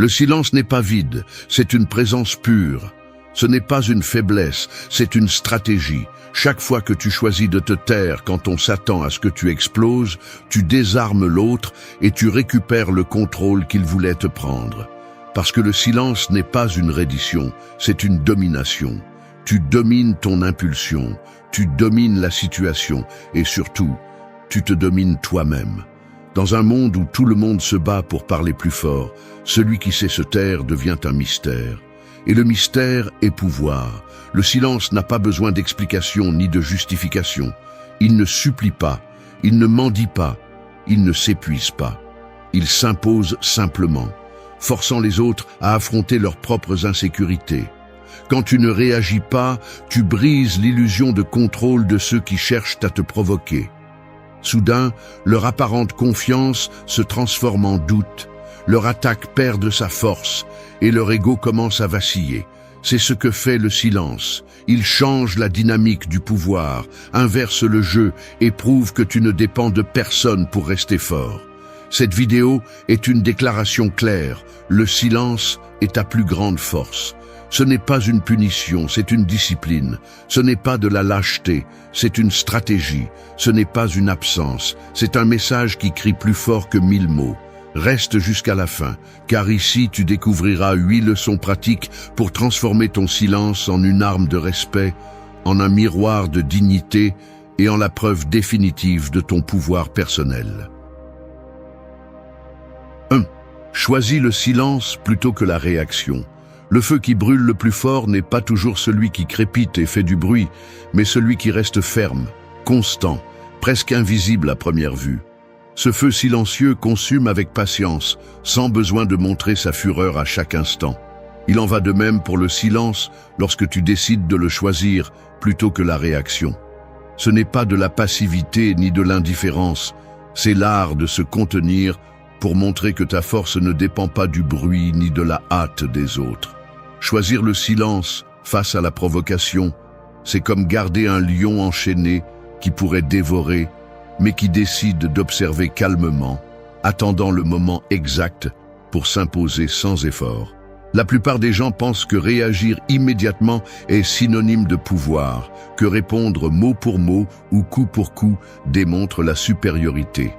Le silence n'est pas vide, c'est une présence pure. Ce n'est pas une faiblesse, c'est une stratégie. Chaque fois que tu choisis de te taire quand on s'attend à ce que tu exploses, tu désarmes l'autre et tu récupères le contrôle qu'il voulait te prendre. Parce que le silence n'est pas une reddition, c'est une domination. Tu domines ton impulsion, tu domines la situation et surtout, tu te domines toi-même. Dans un monde où tout le monde se bat pour parler plus fort, celui qui sait se taire devient un mystère. Et le mystère est pouvoir. Le silence n'a pas besoin d'explication ni de justification. Il ne supplie pas, il ne mendie pas, il ne s'épuise pas. Il s'impose simplement, forçant les autres à affronter leurs propres insécurités. Quand tu ne réagis pas, tu brises l'illusion de contrôle de ceux qui cherchent à te provoquer. Soudain, leur apparente confiance se transforme en doute, leur attaque perd de sa force et leur ego commence à vaciller. C'est ce que fait le silence. Il change la dynamique du pouvoir, inverse le jeu et prouve que tu ne dépends de personne pour rester fort. Cette vidéo est une déclaration claire. Le silence est ta plus grande force. Ce n'est pas une punition, c'est une discipline. Ce n'est pas de la lâcheté, c'est une stratégie. Ce n'est pas une absence, c'est un message qui crie plus fort que 1000 mots. Reste jusqu'à la fin, car ici tu découvriras 8 leçons pratiques pour transformer ton silence en une arme de respect, en un miroir de dignité et en la preuve définitive de ton pouvoir personnel. 1. Choisis le silence plutôt que la réaction. Le feu qui brûle le plus fort n'est pas toujours celui qui crépite et fait du bruit, mais celui qui reste ferme, constant, presque invisible à première vue. Ce feu silencieux consume avec patience, sans besoin de montrer sa fureur à chaque instant. Il en va de même pour le silence lorsque tu décides de le choisir plutôt que la réaction. Ce n'est pas de la passivité ni de l'indifférence, c'est l'art de se contenir pour montrer que ta force ne dépend pas du bruit ni de la hâte des autres. Choisir le silence face à la provocation, c'est comme garder un lion enchaîné qui pourrait dévorer, mais qui décide d'observer calmement, attendant le moment exact pour s'imposer sans effort. La plupart des gens pensent que réagir immédiatement est synonyme de pouvoir, que répondre mot pour mot ou coup pour coup démontre la supériorité.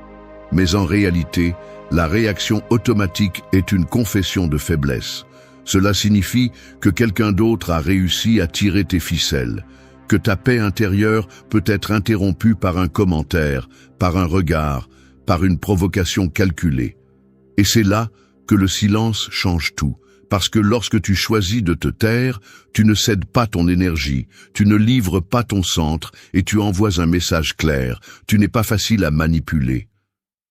Mais en réalité, la réaction automatique est une confession de faiblesse. Cela signifie que quelqu'un d'autre a réussi à tirer tes ficelles, que ta paix intérieure peut être interrompue par un commentaire, par un regard, par une provocation calculée. Et c'est là que le silence change tout, parce que lorsque tu choisis de te taire, tu ne cèdes pas ton énergie, tu ne livres pas ton centre et tu envoies un message clair, tu n'es pas facile à manipuler.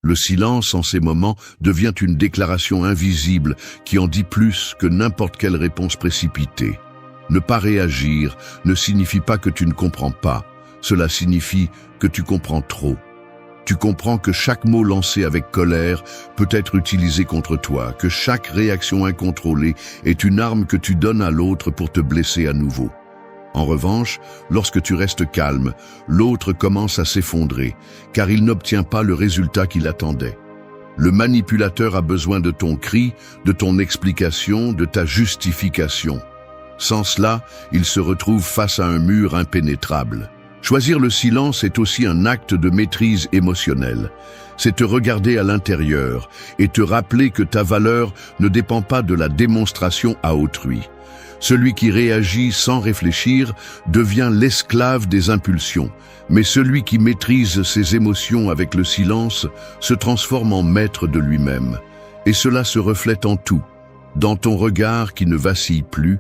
Le silence, en ces moments, devient une déclaration invisible qui en dit plus que n'importe quelle réponse précipitée. Ne pas réagir ne signifie pas que tu ne comprends pas. Cela signifie que tu comprends trop. Tu comprends que chaque mot lancé avec colère peut être utilisé contre toi, que chaque réaction incontrôlée est une arme que tu donnes à l'autre pour te blesser à nouveau. En revanche, lorsque tu restes calme, l'autre commence à s'effondrer, car il n'obtient pas le résultat qu'il attendait. Le manipulateur a besoin de ton cri, de ton explication, de ta justification. Sans cela, il se retrouve face à un mur impénétrable. Choisir le silence est aussi un acte de maîtrise émotionnelle. C'est te regarder à l'intérieur et te rappeler que ta valeur ne dépend pas de la démonstration à autrui. Celui qui réagit sans réfléchir devient l'esclave des impulsions, mais celui qui maîtrise ses émotions avec le silence se transforme en maître de lui-même. Et cela se reflète en tout, dans ton regard qui ne vacille plus,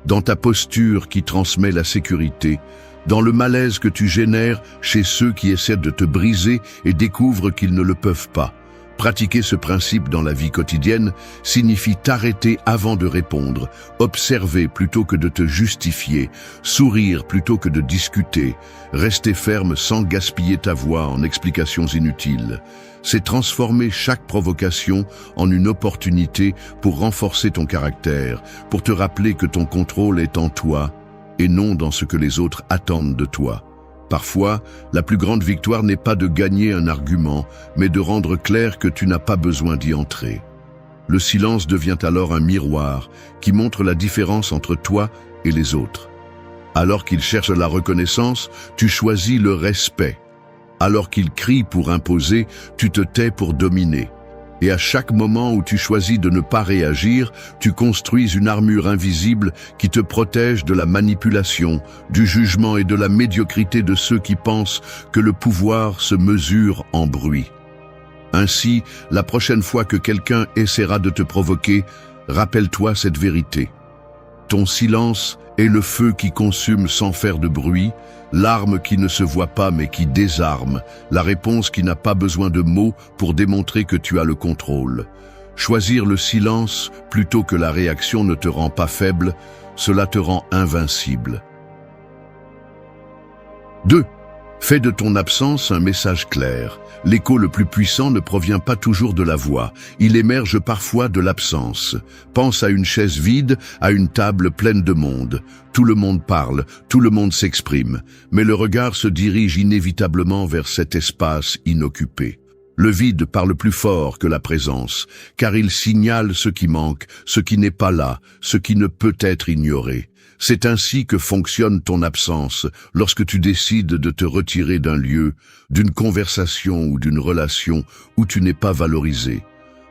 dans ta posture qui transmet la sécurité, dans le malaise que tu génères chez ceux qui essaient de te briser et découvrent qu'ils ne le peuvent pas. Pratiquer ce principe dans la vie quotidienne signifie t'arrêter avant de répondre, observer plutôt que de te justifier, sourire plutôt que de discuter, rester ferme sans gaspiller ta voix en explications inutiles. C'est transformer chaque provocation en une opportunité pour renforcer ton caractère, pour te rappeler que ton contrôle est en toi et non dans ce que les autres attendent de toi. Parfois, la plus grande victoire n'est pas de gagner un argument, mais de rendre clair que tu n'as pas besoin d'y entrer. Le silence devient alors un miroir qui montre la différence entre toi et les autres. Alors qu'il cherche la reconnaissance, tu choisis le respect. Alors qu'il crie pour imposer, tu te tais pour dominer. Et à chaque moment où tu choisis de ne pas réagir, tu construis une armure invisible qui te protège de la manipulation, du jugement et de la médiocrité de ceux qui pensent que le pouvoir se mesure en bruit. Ainsi, la prochaine fois que quelqu'un essaiera de te provoquer, rappelle-toi cette vérité. Ton silence est le feu qui consume sans faire de bruit, l'arme qui ne se voit pas mais qui désarme, la réponse qui n'a pas besoin de mots pour démontrer que tu as le contrôle. Choisir le silence plutôt que la réaction ne te rend pas faible, cela te rend invincible. 2. Fais de ton absence un message clair. L'écho le plus puissant ne provient pas toujours de la voix, il émerge parfois de l'absence. Pense à une chaise vide, à une table pleine de monde. Tout le monde parle, tout le monde s'exprime, mais le regard se dirige inévitablement vers cet espace inoccupé. Le vide parle plus fort que la présence, car il signale ce qui manque, ce qui n'est pas là, ce qui ne peut être ignoré. C'est ainsi que fonctionne ton absence lorsque tu décides de te retirer d'un lieu, d'une conversation ou d'une relation où tu n'es pas valorisé.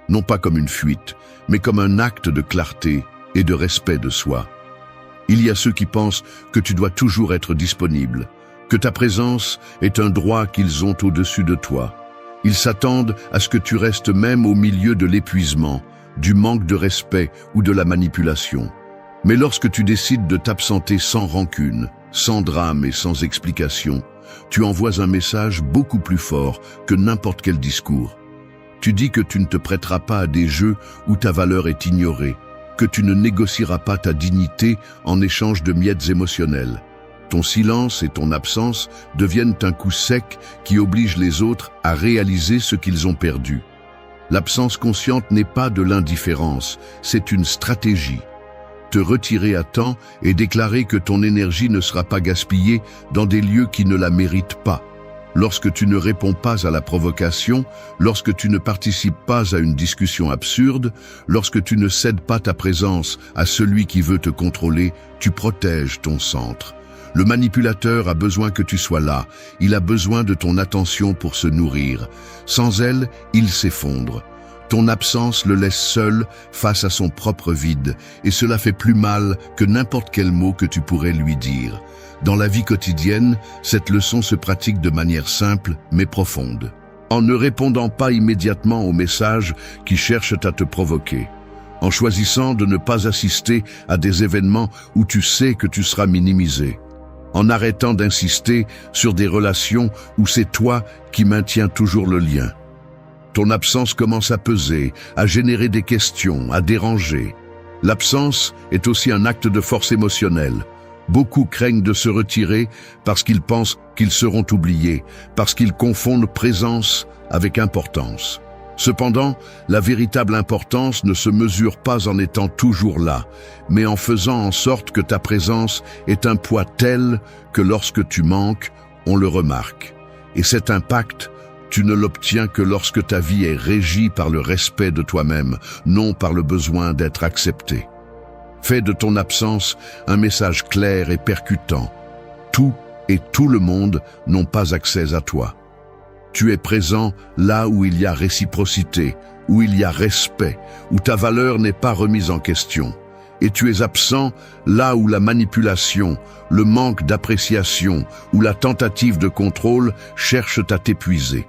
Non pas comme une fuite, mais comme un acte de clarté et de respect de soi. Il y a ceux qui pensent que tu dois toujours être disponible, que ta présence est un droit qu'ils ont au-dessus de toi. Ils s'attendent à ce que tu restes même au milieu de l'épuisement, du manque de respect ou de la manipulation. Mais lorsque tu décides de t'absenter sans rancune, sans drame et sans explication, tu envoies un message beaucoup plus fort que n'importe quel discours. Tu dis que tu ne te prêteras pas à des jeux où ta valeur est ignorée, que tu ne négocieras pas ta dignité en échange de miettes émotionnelles. Ton silence et ton absence deviennent un coup sec qui oblige les autres à réaliser ce qu'ils ont perdu. L'absence consciente n'est pas de l'indifférence, c'est une stratégie. Te retirer à temps et déclarer que ton énergie ne sera pas gaspillée dans des lieux qui ne la méritent pas. Lorsque tu ne réponds pas à la provocation, lorsque tu ne participes pas à une discussion absurde, lorsque tu ne cèdes pas ta présence à celui qui veut te contrôler, tu protèges ton centre. Le manipulateur a besoin que tu sois là, il a besoin de ton attention pour se nourrir. Sans elle, il s'effondre. Ton absence le laisse seul face à son propre vide, et cela fait plus mal que n'importe quel mot que tu pourrais lui dire. Dans la vie quotidienne, cette leçon se pratique de manière simple mais profonde. En ne répondant pas immédiatement aux messages qui cherchent à te provoquer. En choisissant de ne pas assister à des événements où tu sais que tu seras minimisé. En arrêtant d'insister sur des relations où c'est toi qui maintiens toujours le lien. Ton absence commence à peser, à générer des questions, à déranger. L'absence est aussi un acte de force émotionnelle. Beaucoup craignent de se retirer parce qu'ils pensent qu'ils seront oubliés, parce qu'ils confondent présence avec importance. Cependant, la véritable importance ne se mesure pas en étant toujours là, mais en faisant en sorte que ta présence ait un poids tel que lorsque tu manques, on le remarque. Et cet impact, tu ne l'obtiens que lorsque ta vie est régie par le respect de toi-même, non par le besoin d'être accepté. Fais de ton absence un message clair et percutant. Tout et tout le monde n'ont pas accès à toi. Tu es présent là où il y a réciprocité, où il y a respect, où ta valeur n'est pas remise en question. Et tu es absent là où la manipulation, le manque d'appréciation ou la tentative de contrôle cherchent à t'épuiser.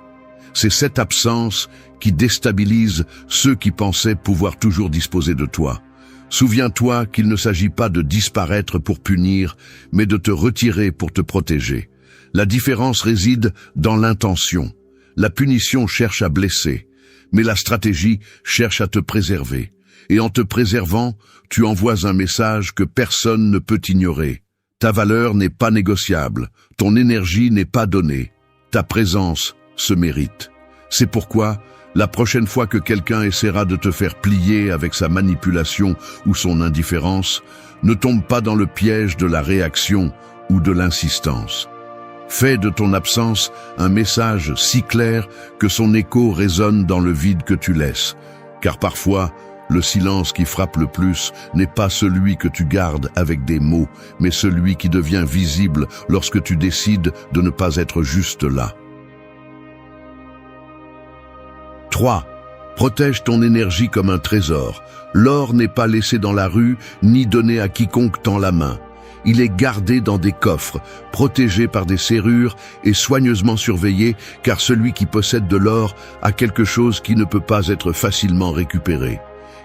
C'est cette absence qui déstabilise ceux qui pensaient pouvoir toujours disposer de toi. Souviens-toi qu'il ne s'agit pas de disparaître pour punir, mais de te retirer pour te protéger. La différence réside dans l'intention. La punition cherche à blesser, mais la stratégie cherche à te préserver. Et en te préservant, tu envoies un message que personne ne peut ignorer. Ta valeur n'est pas négociable, ton énergie n'est pas donnée, ta présence se mérite. C'est pourquoi, la prochaine fois que quelqu'un essaiera de te faire plier avec sa manipulation ou son indifférence, ne tombe pas dans le piège de la réaction ou de l'insistance. Fais de ton absence un message si clair que son écho résonne dans le vide que tu laisses, car parfois, Le silence qui frappe le plus n'est pas celui que tu gardes avec des mots, mais celui qui devient visible lorsque tu décides de ne pas être juste là. 3. Protège ton énergie comme un trésor. L'or n'est pas laissé dans la rue, ni donné à quiconque tend la main. Il est gardé dans des coffres, protégé par des serrures et soigneusement surveillé, car celui qui possède de l'or a quelque chose qui ne peut pas être facilement récupéré.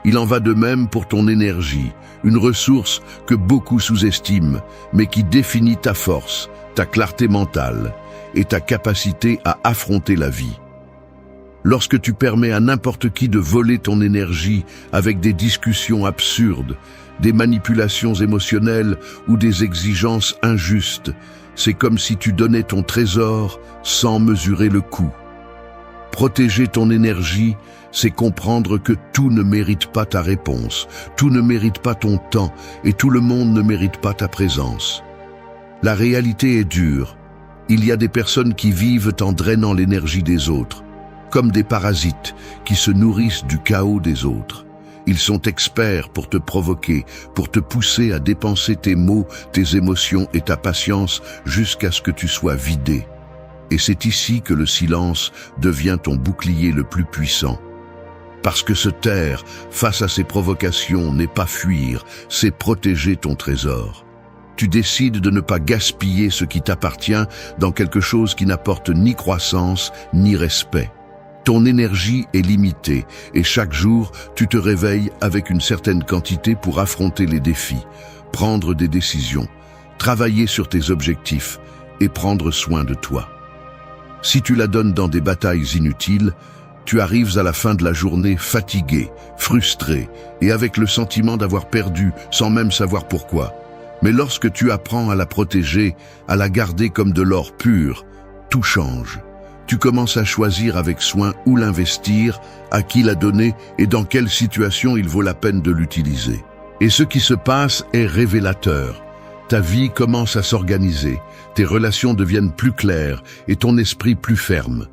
Il en va de même pour ton énergie, une ressource que beaucoup sous-estiment, mais qui définit ta force, ta clarté mentale et ta capacité à affronter la vie. Lorsque tu permets à n'importe qui de voler ton énergie avec des discussions absurdes, des manipulations émotionnelles ou des exigences injustes, c'est comme si tu donnais ton trésor sans mesurer le coût. Protéger ton énergie, c'est comprendre que tout ne mérite pas ta réponse, tout ne mérite pas ton temps et tout le monde ne mérite pas ta présence. La réalité est dure. Il y a des personnes qui vivent en drainant l'énergie des autres, comme des parasites qui se nourrissent du chaos des autres. Ils sont experts pour te provoquer, pour te pousser à dépenser tes mots, tes émotions et ta patience jusqu'à ce que tu sois vidé. Et c'est ici que le silence devient ton bouclier le plus puissant. Parce que se taire face à ces provocations n'est pas fuir, c'est protéger ton trésor. Tu décides de ne pas gaspiller ce qui t'appartient dans quelque chose qui n'apporte ni croissance ni respect. Ton énergie est limitée et chaque jour, tu te réveilles avec une certaine quantité pour affronter les défis, prendre des décisions, travailler sur tes objectifs et prendre soin de toi. Si tu la donnes dans des batailles inutiles, tu arrives à la fin de la journée fatigué, frustré et avec le sentiment d'avoir perdu sans même savoir pourquoi. Mais lorsque tu apprends à la protéger, à la garder comme de l'or pur, tout change. Tu commences à choisir avec soin où l'investir, à qui la donner et dans quelle situation il vaut la peine de l'utiliser. Et ce qui se passe est révélateur. Ta vie commence à s'organiser, tes relations deviennent plus claires et ton esprit plus ferme.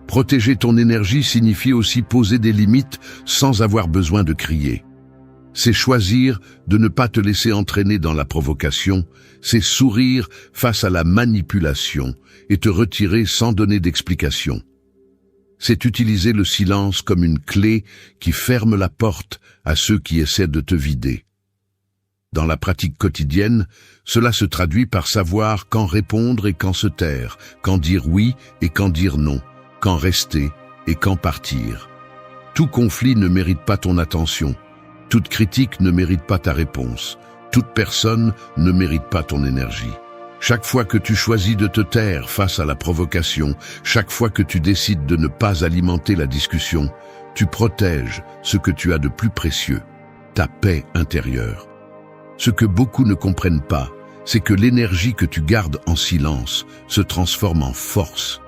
Protéger ton énergie signifie aussi poser des limites sans avoir besoin de crier. C'est choisir de ne pas te laisser entraîner dans la provocation, c'est sourire face à la manipulation et te retirer sans donner d'explication. C'est utiliser le silence comme une clé qui ferme la porte à ceux qui essaient de te vider. Dans la pratique quotidienne, cela se traduit par savoir quand répondre et quand se taire, quand dire oui et quand dire non, quand rester et quand partir. Tout conflit ne mérite pas ton attention. Toute critique ne mérite pas ta réponse. Toute personne ne mérite pas ton énergie. Chaque fois que tu choisis de te taire face à la provocation, chaque fois que tu décides de ne pas alimenter la discussion, tu protèges ce que tu as de plus précieux, ta paix intérieure. Ce que beaucoup ne comprennent pas, c'est que l'énergie que tu gardes en silence se transforme en force.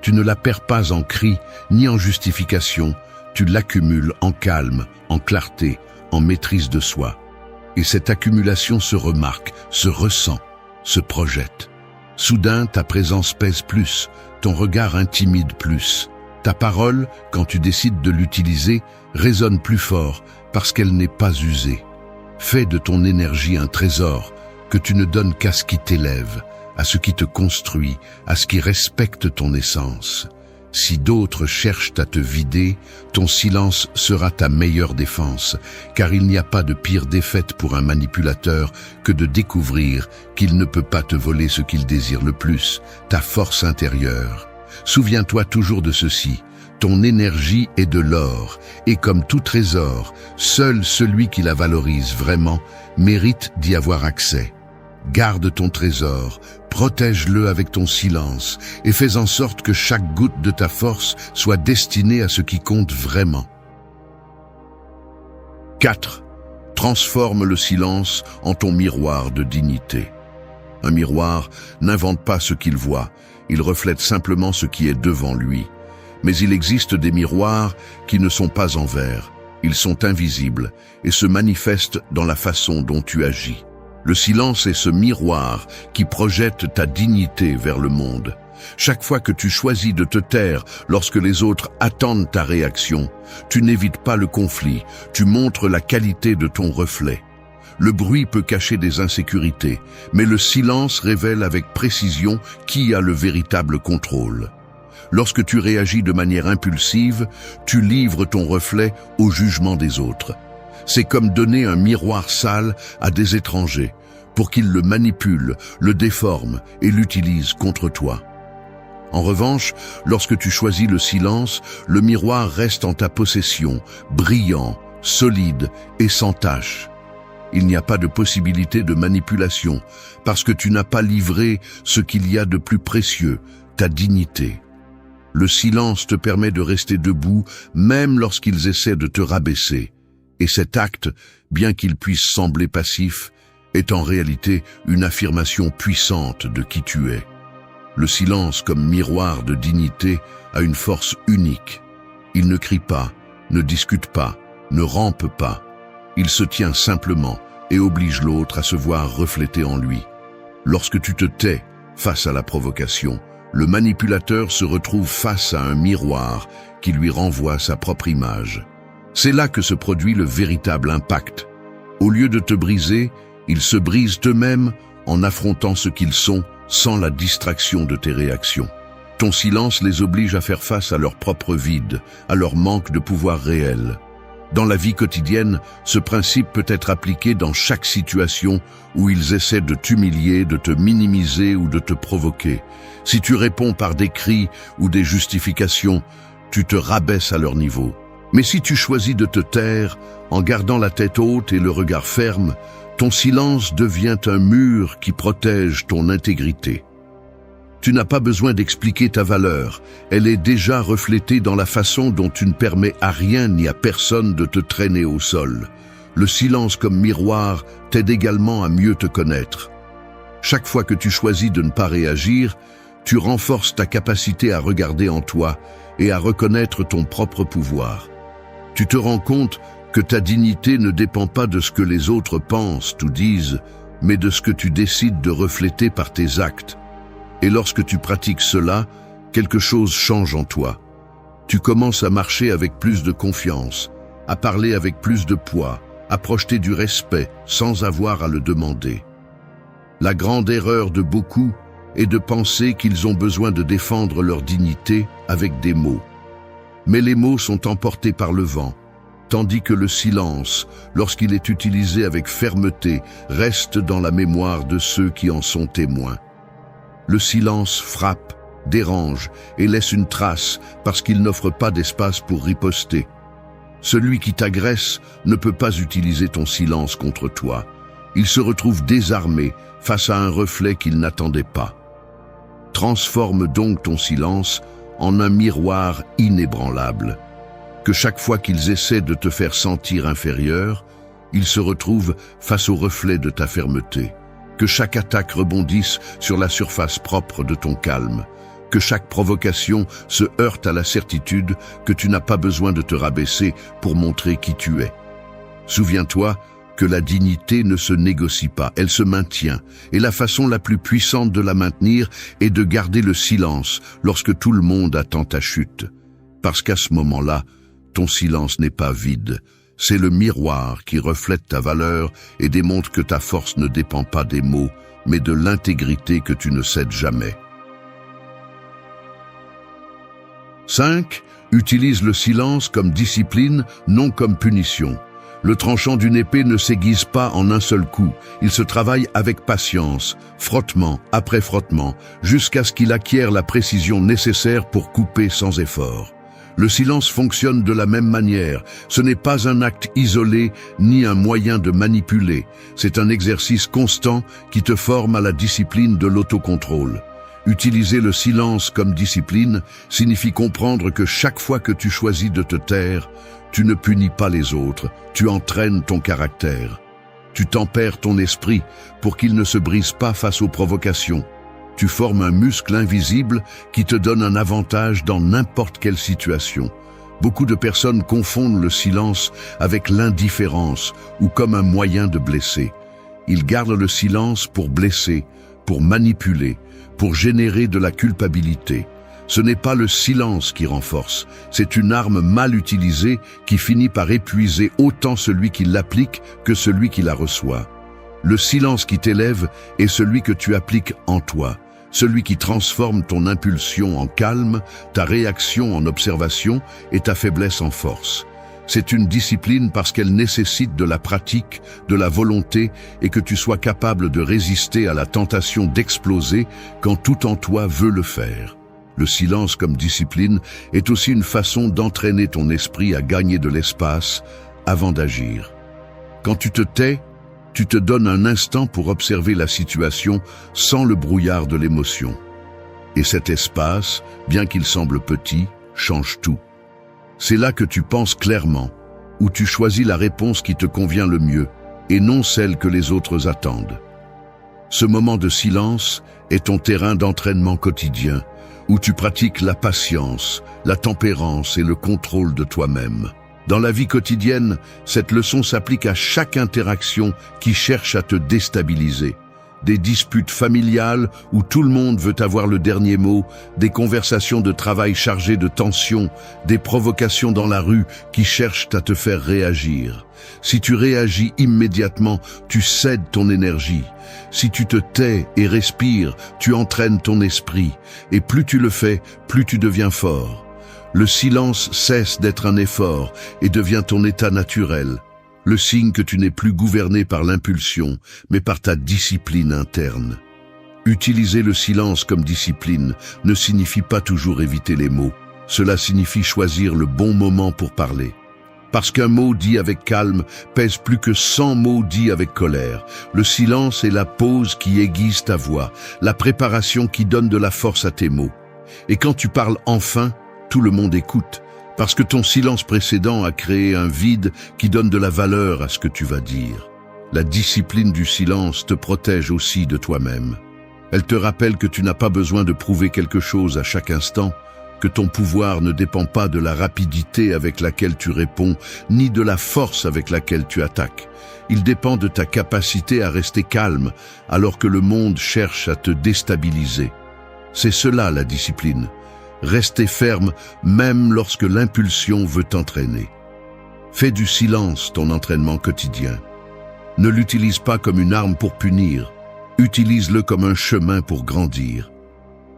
Tu ne la perds pas en cris ni en justification, tu l'accumules en calme, en clarté, en maîtrise de soi. Et cette accumulation se remarque, se ressent, se projette. Soudain, ta présence pèse plus, ton regard intimide plus. Ta parole, quand tu décides de l'utiliser, résonne plus fort parce qu'elle n'est pas usée. Fais de ton énergie un trésor que tu ne donnes qu'à ce qui t'élève, à ce qui te construit, à ce qui respecte ton essence. Si d'autres cherchent à te vider, ton silence sera ta meilleure défense, car il n'y a pas de pire défaite pour un manipulateur que de découvrir qu'il ne peut pas te voler ce qu'il désire le plus, ta force intérieure. Souviens-toi toujours de ceci, ton énergie est de l'or, et comme tout trésor, seul celui qui la valorise vraiment mérite d'y avoir accès. Garde ton trésor, protège-le avec ton silence et fais en sorte que chaque goutte de ta force soit destinée à ce qui compte vraiment. 4. Transforme le silence en ton miroir de dignité. Un miroir n'invente pas ce qu'il voit, il reflète simplement ce qui est devant lui. Mais il existe des miroirs qui ne sont pas en verre, ils sont invisibles et se manifestent dans la façon dont tu agis. Le silence est ce miroir qui projette ta dignité vers le monde. Chaque fois que tu choisis de te taire lorsque les autres attendent ta réaction, tu n'évites pas le conflit, tu montres la qualité de ton reflet. Le bruit peut cacher des insécurités, mais le silence révèle avec précision qui a le véritable contrôle. Lorsque tu réagis de manière impulsive, tu livres ton reflet au jugement des autres. C'est comme donner un miroir sale à des étrangers pour qu'ils le manipulent, le déforment et l'utilisent contre toi. En revanche, lorsque tu choisis le silence, le miroir reste en ta possession, brillant, solide et sans tache. Il n'y a pas de possibilité de manipulation, parce que tu n'as pas livré ce qu'il y a de plus précieux, ta dignité. Le silence te permet de rester debout, même lorsqu'ils essaient de te rabaisser. Et cet acte, bien qu'il puisse sembler passif, est en réalité une affirmation puissante de qui tu es. Le silence comme miroir de dignité a une force unique. Il ne crie pas, ne discute pas, ne rampe pas. Il se tient simplement et oblige l'autre à se voir reflété en lui. Lorsque tu te tais face à la provocation, le manipulateur se retrouve face à un miroir qui lui renvoie sa propre image. C'est là que se produit le véritable impact. Au lieu de te briser, ils se brisent eux-mêmes en affrontant ce qu'ils sont sans la distraction de tes réactions. Ton silence les oblige à faire face à leur propre vide, à leur manque de pouvoir réel. Dans la vie quotidienne, ce principe peut être appliqué dans chaque situation où ils essaient de t'humilier, de te minimiser ou de te provoquer. Si tu réponds par des cris ou des justifications, tu te rabaisses à leur niveau. Mais si tu choisis de te taire, en gardant la tête haute et le regard ferme, ton silence devient un mur qui protège ton intégrité. Tu n'as pas besoin d'expliquer ta valeur, elle est déjà reflétée dans la façon dont tu ne permets à rien ni à personne de te traîner au sol. Le silence comme miroir t'aide également à mieux te connaître. Chaque fois que tu choisis de ne pas réagir, tu renforces ta capacité à regarder en toi et à reconnaître ton propre pouvoir. Tu te rends compte que ta dignité ne dépend pas de ce que les autres pensent ou disent, mais de ce que tu décides de refléter par tes actes. Et lorsque tu pratiques cela, quelque chose change en toi. Tu commences à marcher avec plus de confiance, à parler avec plus de poids, à projeter du respect sans avoir à le demander. La grande erreur de beaucoup est de penser qu'ils ont besoin de défendre leur dignité avec des mots. Mais les mots sont emportés par le vent, tandis que le silence, lorsqu'il est utilisé avec fermeté, reste dans la mémoire de ceux qui en sont témoins. Le silence frappe, dérange et laisse une trace parce qu'il n'offre pas d'espace pour riposter. Celui qui t'agresse ne peut pas utiliser ton silence contre toi. Il se retrouve désarmé face à un reflet qu'il n'attendait pas. Transforme donc ton silence en un miroir inébranlable. Que chaque fois qu'ils essaient de te faire sentir inférieur, ils se retrouvent face au reflet de ta fermeté. Que chaque attaque rebondisse sur la surface propre de ton calme. Que chaque provocation se heurte à la certitude que tu n'as pas besoin de te rabaisser pour montrer qui tu es. Souviens-toi que la dignité ne se négocie pas, elle se maintient, et la façon la plus puissante de la maintenir est de garder le silence lorsque tout le monde attend ta chute. Parce qu'à ce moment-là, ton silence n'est pas vide. C'est le miroir qui reflète ta valeur et démontre que ta force ne dépend pas des mots, mais de l'intégrité que tu ne cèdes jamais. 5. Utilise le silence comme discipline, non comme punition. Le tranchant d'une épée ne s'aiguise pas en un seul coup. Il se travaille avec patience, frottement après frottement, jusqu'à ce qu'il acquiert la précision nécessaire pour couper sans effort. Le silence fonctionne de la même manière. Ce n'est pas un acte isolé ni un moyen de manipuler. C'est un exercice constant qui te forme à la discipline de l'autocontrôle. Utiliser le silence comme discipline signifie comprendre que chaque fois que tu choisis de te taire, tu ne punis pas les autres, tu entraînes ton caractère. Tu tempères ton esprit pour qu'il ne se brise pas face aux provocations. Tu formes un muscle invisible qui te donne un avantage dans n'importe quelle situation. Beaucoup de personnes confondent le silence avec l'indifférence ou comme un moyen de blesser. Ils gardent le silence pour blesser, pour manipuler, pour générer de la culpabilité. Ce n'est pas le silence qui renforce, c'est une arme mal utilisée qui finit par épuiser autant celui qui l'applique que celui qui la reçoit. Le silence qui t'élève est celui que tu appliques en toi, celui qui transforme ton impulsion en calme, ta réaction en observation et ta faiblesse en force. C'est une discipline parce qu'elle nécessite de la pratique, de la volonté et que tu sois capable de résister à la tentation d'exploser quand tout en toi veut le faire. Le silence comme discipline est aussi une façon d'entraîner ton esprit à gagner de l'espace avant d'agir. Quand tu te tais, tu te donnes un instant pour observer la situation sans le brouillard de l'émotion. Et cet espace, bien qu'il semble petit, change tout. C'est là que tu penses clairement, où tu choisis la réponse qui te convient le mieux, et non celle que les autres attendent. Ce moment de silence est ton terrain d'entraînement quotidien, où tu pratiques la patience, la tempérance et le contrôle de toi-même. Dans la vie quotidienne, cette leçon s'applique à chaque interaction qui cherche à te déstabiliser. Des disputes familiales où tout le monde veut avoir le dernier mot, des conversations de travail chargées de tension, des provocations dans la rue qui cherchent à te faire réagir. Si tu réagis immédiatement, tu cèdes ton énergie. Si tu te tais et respires, tu entraînes ton esprit. Et plus tu le fais, plus tu deviens fort. Le silence cesse d'être un effort et devient ton état naturel. Le signe que tu n'es plus gouverné par l'impulsion, mais par ta discipline interne. Utiliser le silence comme discipline ne signifie pas toujours éviter les mots. Cela signifie choisir le bon moment pour parler. Parce qu'un mot dit avec calme pèse plus que 100 mots dits avec colère. Le silence est la pause qui aiguise ta voix, la préparation qui donne de la force à tes mots. Et quand tu parles enfin, tout le monde écoute. Parce que ton silence précédent a créé un vide qui donne de la valeur à ce que tu vas dire. La discipline du silence te protège aussi de toi-même. Elle te rappelle que tu n'as pas besoin de prouver quelque chose à chaque instant, que ton pouvoir ne dépend pas de la rapidité avec laquelle tu réponds, ni de la force avec laquelle tu attaques. Il dépend de ta capacité à rester calme, alors que le monde cherche à te déstabiliser. C'est cela la discipline. Rester ferme même lorsque l'impulsion veut t'entraîner. Fais du silence ton entraînement quotidien. Ne l'utilise pas comme une arme pour punir, utilise-le comme un chemin pour grandir.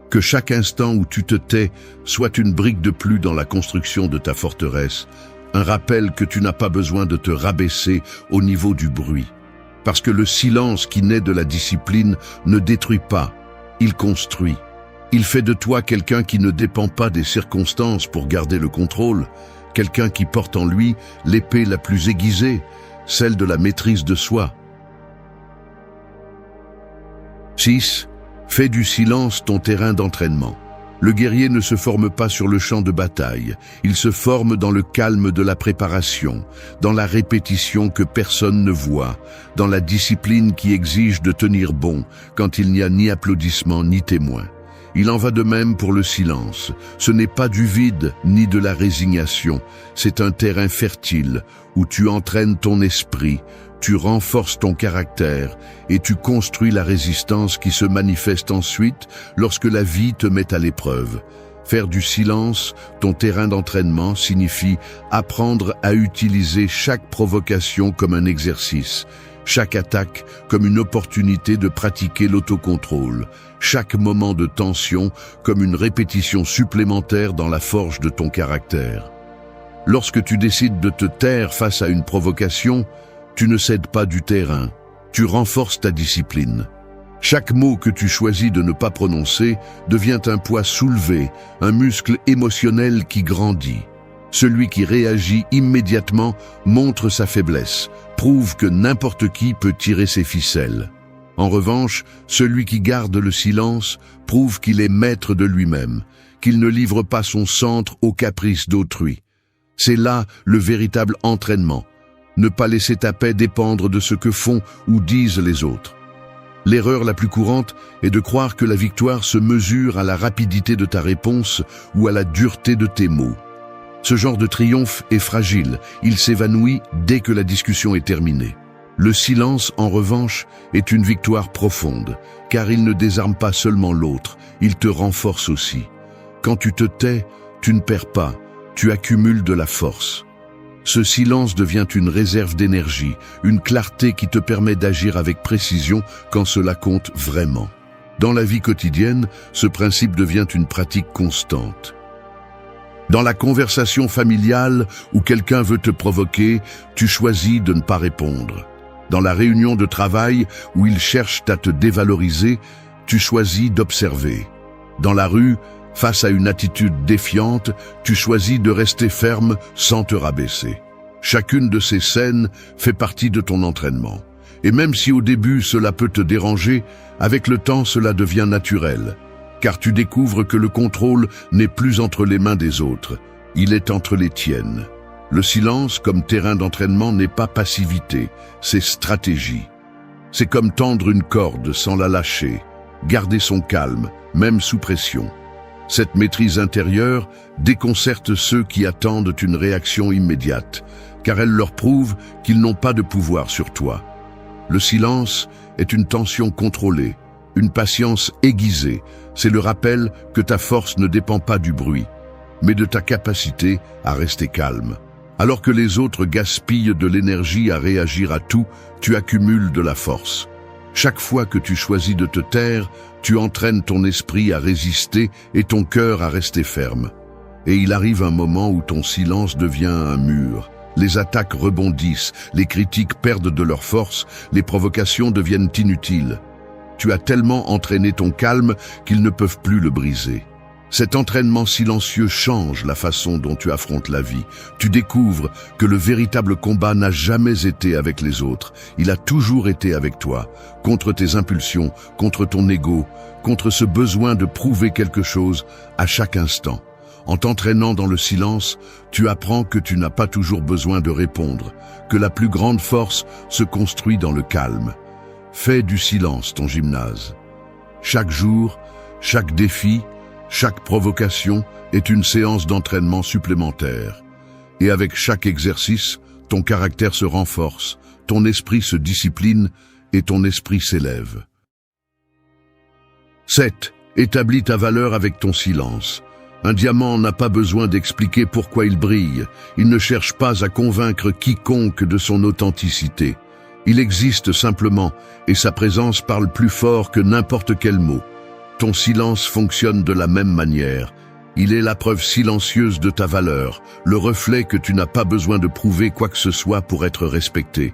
Que chaque instant où tu te tais soit une brique de plus dans la construction de ta forteresse, un rappel que tu n'as pas besoin de te rabaisser au niveau du bruit. Parce que le silence qui naît de la discipline ne détruit pas, il construit. Il fait de toi quelqu'un qui ne dépend pas des circonstances pour garder le contrôle, quelqu'un qui porte en lui l'épée la plus aiguisée, celle de la maîtrise de soi. 6. Fais du silence ton terrain d'entraînement. Le guerrier ne se forme pas sur le champ de bataille, il se forme dans le calme de la préparation, dans la répétition que personne ne voit, dans la discipline qui exige de tenir bon quand il n'y a ni applaudissements ni témoins. Il en va de même pour le silence. Ce n'est pas du vide ni de la résignation, c'est un terrain fertile où tu entraînes ton esprit, tu renforces ton caractère et tu construis la résistance qui se manifeste ensuite lorsque la vie te met à l'épreuve. Faire du silence ton terrain d'entraînement signifie apprendre à utiliser chaque provocation comme un exercice, chaque attaque comme une opportunité de pratiquer l'autocontrôle, chaque moment de tension comme une répétition supplémentaire dans la forge de ton caractère. Lorsque tu décides de te taire face à une provocation, tu ne cèdes pas du terrain, tu renforces ta discipline. Chaque mot que tu choisis de ne pas prononcer devient un poids soulevé, un muscle émotionnel qui grandit. Celui qui réagit immédiatement montre sa faiblesse, prouve que n'importe qui peut tirer ses ficelles. En revanche, celui qui garde le silence prouve qu'il est maître de lui-même, qu'il ne livre pas son centre aux caprices d'autrui. C'est là le véritable entraînement. Ne pas laisser ta paix dépendre de ce que font ou disent les autres. L'erreur la plus courante est de croire que la victoire se mesure à la rapidité de ta réponse ou à la dureté de tes mots. Ce genre de triomphe est fragile, il s'évanouit dès que la discussion est terminée. Le silence, en revanche, est une victoire profonde, car il ne désarme pas seulement l'autre, il te renforce aussi. Quand tu te tais, tu ne perds pas, tu accumules de la force. Ce silence devient une réserve d'énergie, une clarté qui te permet d'agir avec précision quand cela compte vraiment. Dans la vie quotidienne, ce principe devient une pratique constante. Dans la conversation familiale où quelqu'un veut te provoquer, tu choisis de ne pas répondre. Dans la réunion de travail où ils cherchent à te dévaloriser, tu choisis d'observer. Dans la rue, face à une attitude défiante, tu choisis de rester ferme sans te rabaisser. Chacune de ces scènes fait partie de ton entraînement. Et même si au début cela peut te déranger, avec le temps cela devient naturel. Car tu découvres que le contrôle n'est plus entre les mains des autres, il est entre les tiennes. Le silence comme terrain d'entraînement n'est pas passivité, c'est stratégie. C'est comme tendre une corde sans la lâcher, garder son calme, même sous pression. Cette maîtrise intérieure déconcerte ceux qui attendent une réaction immédiate, car elle leur prouve qu'ils n'ont pas de pouvoir sur toi. Le silence est une tension contrôlée, une patience aiguisée. C'est le rappel que ta force ne dépend pas du bruit, mais de ta capacité à rester calme. Alors que les autres gaspillent de l'énergie à réagir à tout, tu accumules de la force. Chaque fois que tu choisis de te taire, tu entraînes ton esprit à résister et ton cœur à rester ferme. Et il arrive un moment où ton silence devient un mur. Les attaques rebondissent, les critiques perdent de leur force, les provocations deviennent inutiles. Tu as tellement entraîné ton calme qu'ils ne peuvent plus le briser. Cet entraînement silencieux change la façon dont tu affrontes la vie. Tu découvres que le véritable combat n'a jamais été avec les autres. Il a toujours été avec toi, contre tes impulsions, contre ton ego, contre ce besoin de prouver quelque chose à chaque instant. En t'entraînant dans le silence, tu apprends que tu n'as pas toujours besoin de répondre, que la plus grande force se construit dans le calme. Fais du silence ton gymnase. Chaque jour, chaque défi, chaque provocation est une séance d'entraînement supplémentaire. Et avec chaque exercice, ton caractère se renforce, ton esprit se discipline et ton esprit s'élève. 7. Établis ta valeur avec ton silence. Un diamant n'a pas besoin d'expliquer pourquoi il brille. Il ne cherche pas à convaincre quiconque de son authenticité. Il existe simplement, et sa présence parle plus fort que n'importe quel mot. Ton silence fonctionne de la même manière. Il est la preuve silencieuse de ta valeur, le reflet que tu n'as pas besoin de prouver quoi que ce soit pour être respecté.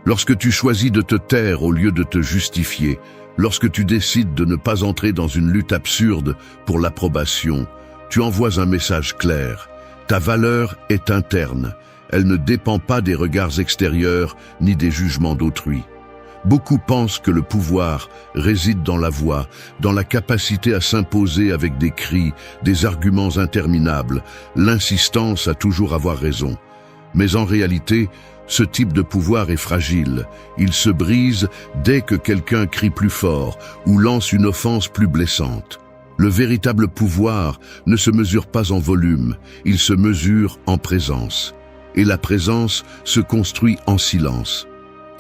Lorsque tu choisis de te taire au lieu de te justifier, lorsque tu décides de ne pas entrer dans une lutte absurde pour l'approbation, tu envoies un message clair. Ta valeur est interne. Elle ne dépend pas des regards extérieurs ni des jugements d'autrui. Beaucoup pensent que le pouvoir réside dans la voix, dans la capacité à s'imposer avec des cris, des arguments interminables, l'insistance à toujours avoir raison. Mais en réalité, ce type de pouvoir est fragile. Il se brise dès que quelqu'un crie plus fort ou lance une offense plus blessante. Le véritable pouvoir ne se mesure pas en volume, il se mesure en présence. Et la présence se construit en silence.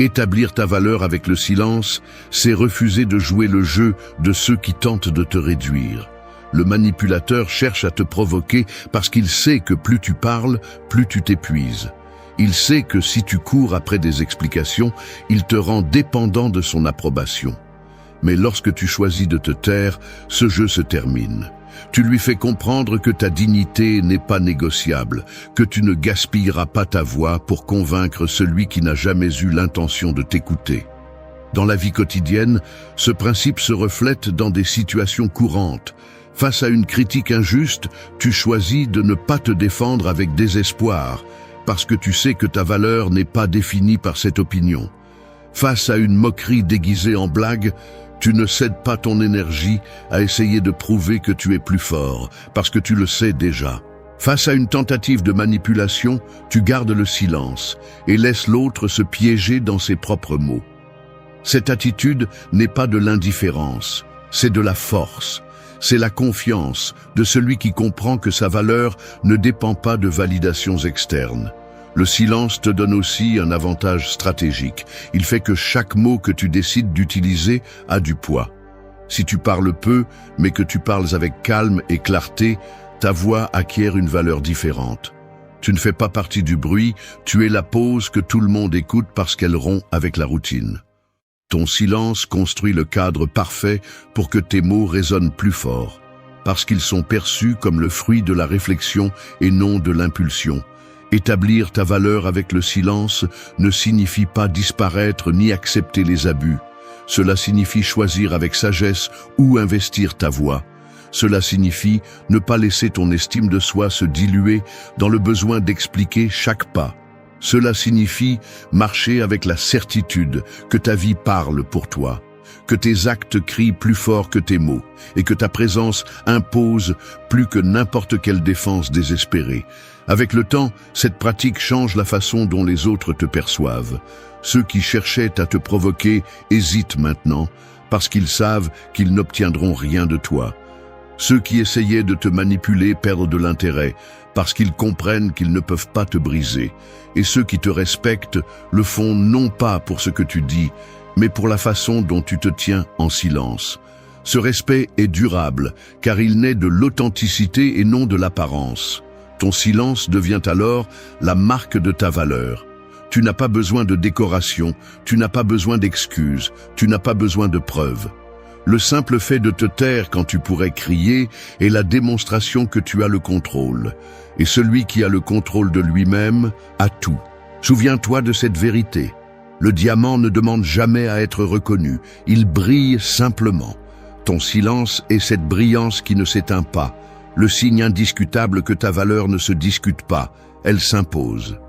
Établir ta valeur avec le silence, c'est refuser de jouer le jeu de ceux qui tentent de te réduire. Le manipulateur cherche à te provoquer parce qu'il sait que plus tu parles, plus tu t'épuises. Il sait que si tu cours après des explications, il te rend dépendant de son approbation. Mais lorsque tu choisis de te taire, ce jeu se termine. Tu lui fais comprendre que ta dignité n'est pas négociable, que tu ne gaspilleras pas ta voix pour convaincre celui qui n'a jamais eu l'intention de t'écouter. Dans la vie quotidienne, ce principe se reflète dans des situations courantes. Face à une critique injuste, tu choisis de ne pas te défendre avec désespoir, parce que tu sais que ta valeur n'est pas définie par cette opinion. Face à une moquerie déguisée en blague, tu ne cèdes pas ton énergie à essayer de prouver que tu es plus fort, parce que tu le sais déjà. Face à une tentative de manipulation, tu gardes le silence et laisses l'autre se piéger dans ses propres mots. Cette attitude n'est pas de l'indifférence, c'est de la force. C'est la confiance de celui qui comprend que sa valeur ne dépend pas de validations externes. Le silence te donne aussi un avantage stratégique. Il fait que chaque mot que tu décides d'utiliser a du poids. Si tu parles peu, mais que tu parles avec calme et clarté, ta voix acquiert une valeur différente. Tu ne fais pas partie du bruit, tu es la pause que tout le monde écoute parce qu'elle rompt avec la routine. Ton silence construit le cadre parfait pour que tes mots résonnent plus fort, parce qu'ils sont perçus comme le fruit de la réflexion et non de l'impulsion. Établir ta valeur avec le silence ne signifie pas disparaître ni accepter les abus. Cela signifie choisir avec sagesse où investir ta voix. Cela signifie ne pas laisser ton estime de soi se diluer dans le besoin d'expliquer chaque pas. Cela signifie marcher avec la certitude que ta vie parle pour toi, que tes actes crient plus fort que tes mots et que ta présence impose plus que n'importe quelle défense désespérée. Avec le temps, cette pratique change la façon dont les autres te perçoivent. Ceux qui cherchaient à te provoquer hésitent maintenant parce qu'ils savent qu'ils n'obtiendront rien de toi. Ceux qui essayaient de te manipuler perdent de l'intérêt parce qu'ils comprennent qu'ils ne peuvent pas te briser. Et ceux qui te respectent le font non pas pour ce que tu dis, mais pour la façon dont tu te tiens en silence. Ce respect est durable car il naît de l'authenticité et non de l'apparence. Ton silence devient alors la marque de ta valeur. Tu n'as pas besoin de décoration, tu n'as pas besoin d'excuses, tu n'as pas besoin de preuves. Le simple fait de te taire quand tu pourrais crier est la démonstration que tu as le contrôle. Et celui qui a le contrôle de lui-même a tout. Souviens-toi de cette vérité. Le diamant ne demande jamais à être reconnu, il brille simplement. Ton silence est cette brillance qui ne s'éteint pas, le signe indiscutable que ta valeur ne se discute pas, elle s'impose.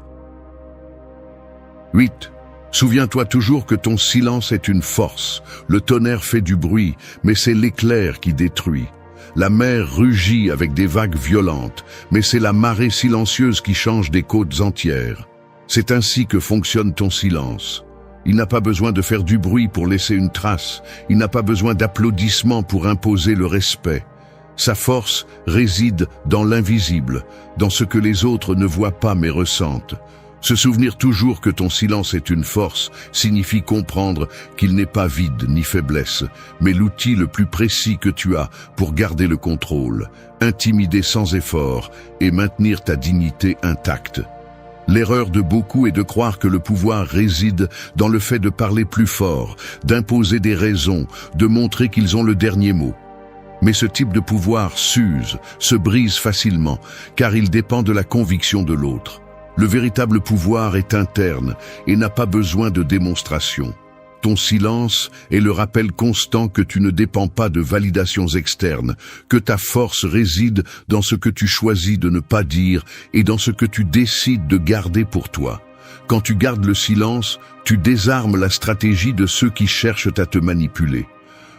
8. Souviens-toi toujours que ton silence est une force. Le tonnerre fait du bruit, mais c'est l'éclair qui détruit. La mer rugit avec des vagues violentes, mais c'est la marée silencieuse qui change des côtes entières. C'est ainsi que fonctionne ton silence. Il n'a pas besoin de faire du bruit pour laisser une trace. Il n'a pas besoin d'applaudissements pour imposer le respect. Sa force réside dans l'invisible, dans ce que les autres ne voient pas mais ressentent. Se souvenir toujours que ton silence est une force signifie comprendre qu'il n'est pas vide ni faiblesse, mais l'outil le plus précis que tu as pour garder le contrôle, intimider sans effort et maintenir ta dignité intacte. L'erreur de beaucoup est de croire que le pouvoir réside dans le fait de parler plus fort, d'imposer des raisons, de montrer qu'ils ont le dernier mot. Mais ce type de pouvoir s'use, se brise facilement, car il dépend de la conviction de l'autre. Le véritable pouvoir est interne et n'a pas besoin de démonstration. Ton silence est le rappel constant que tu ne dépends pas de validations externes, que ta force réside dans ce que tu choisis de ne pas dire et dans ce que tu décides de garder pour toi. Quand tu gardes le silence, tu désarmes la stratégie de ceux qui cherchent à te manipuler.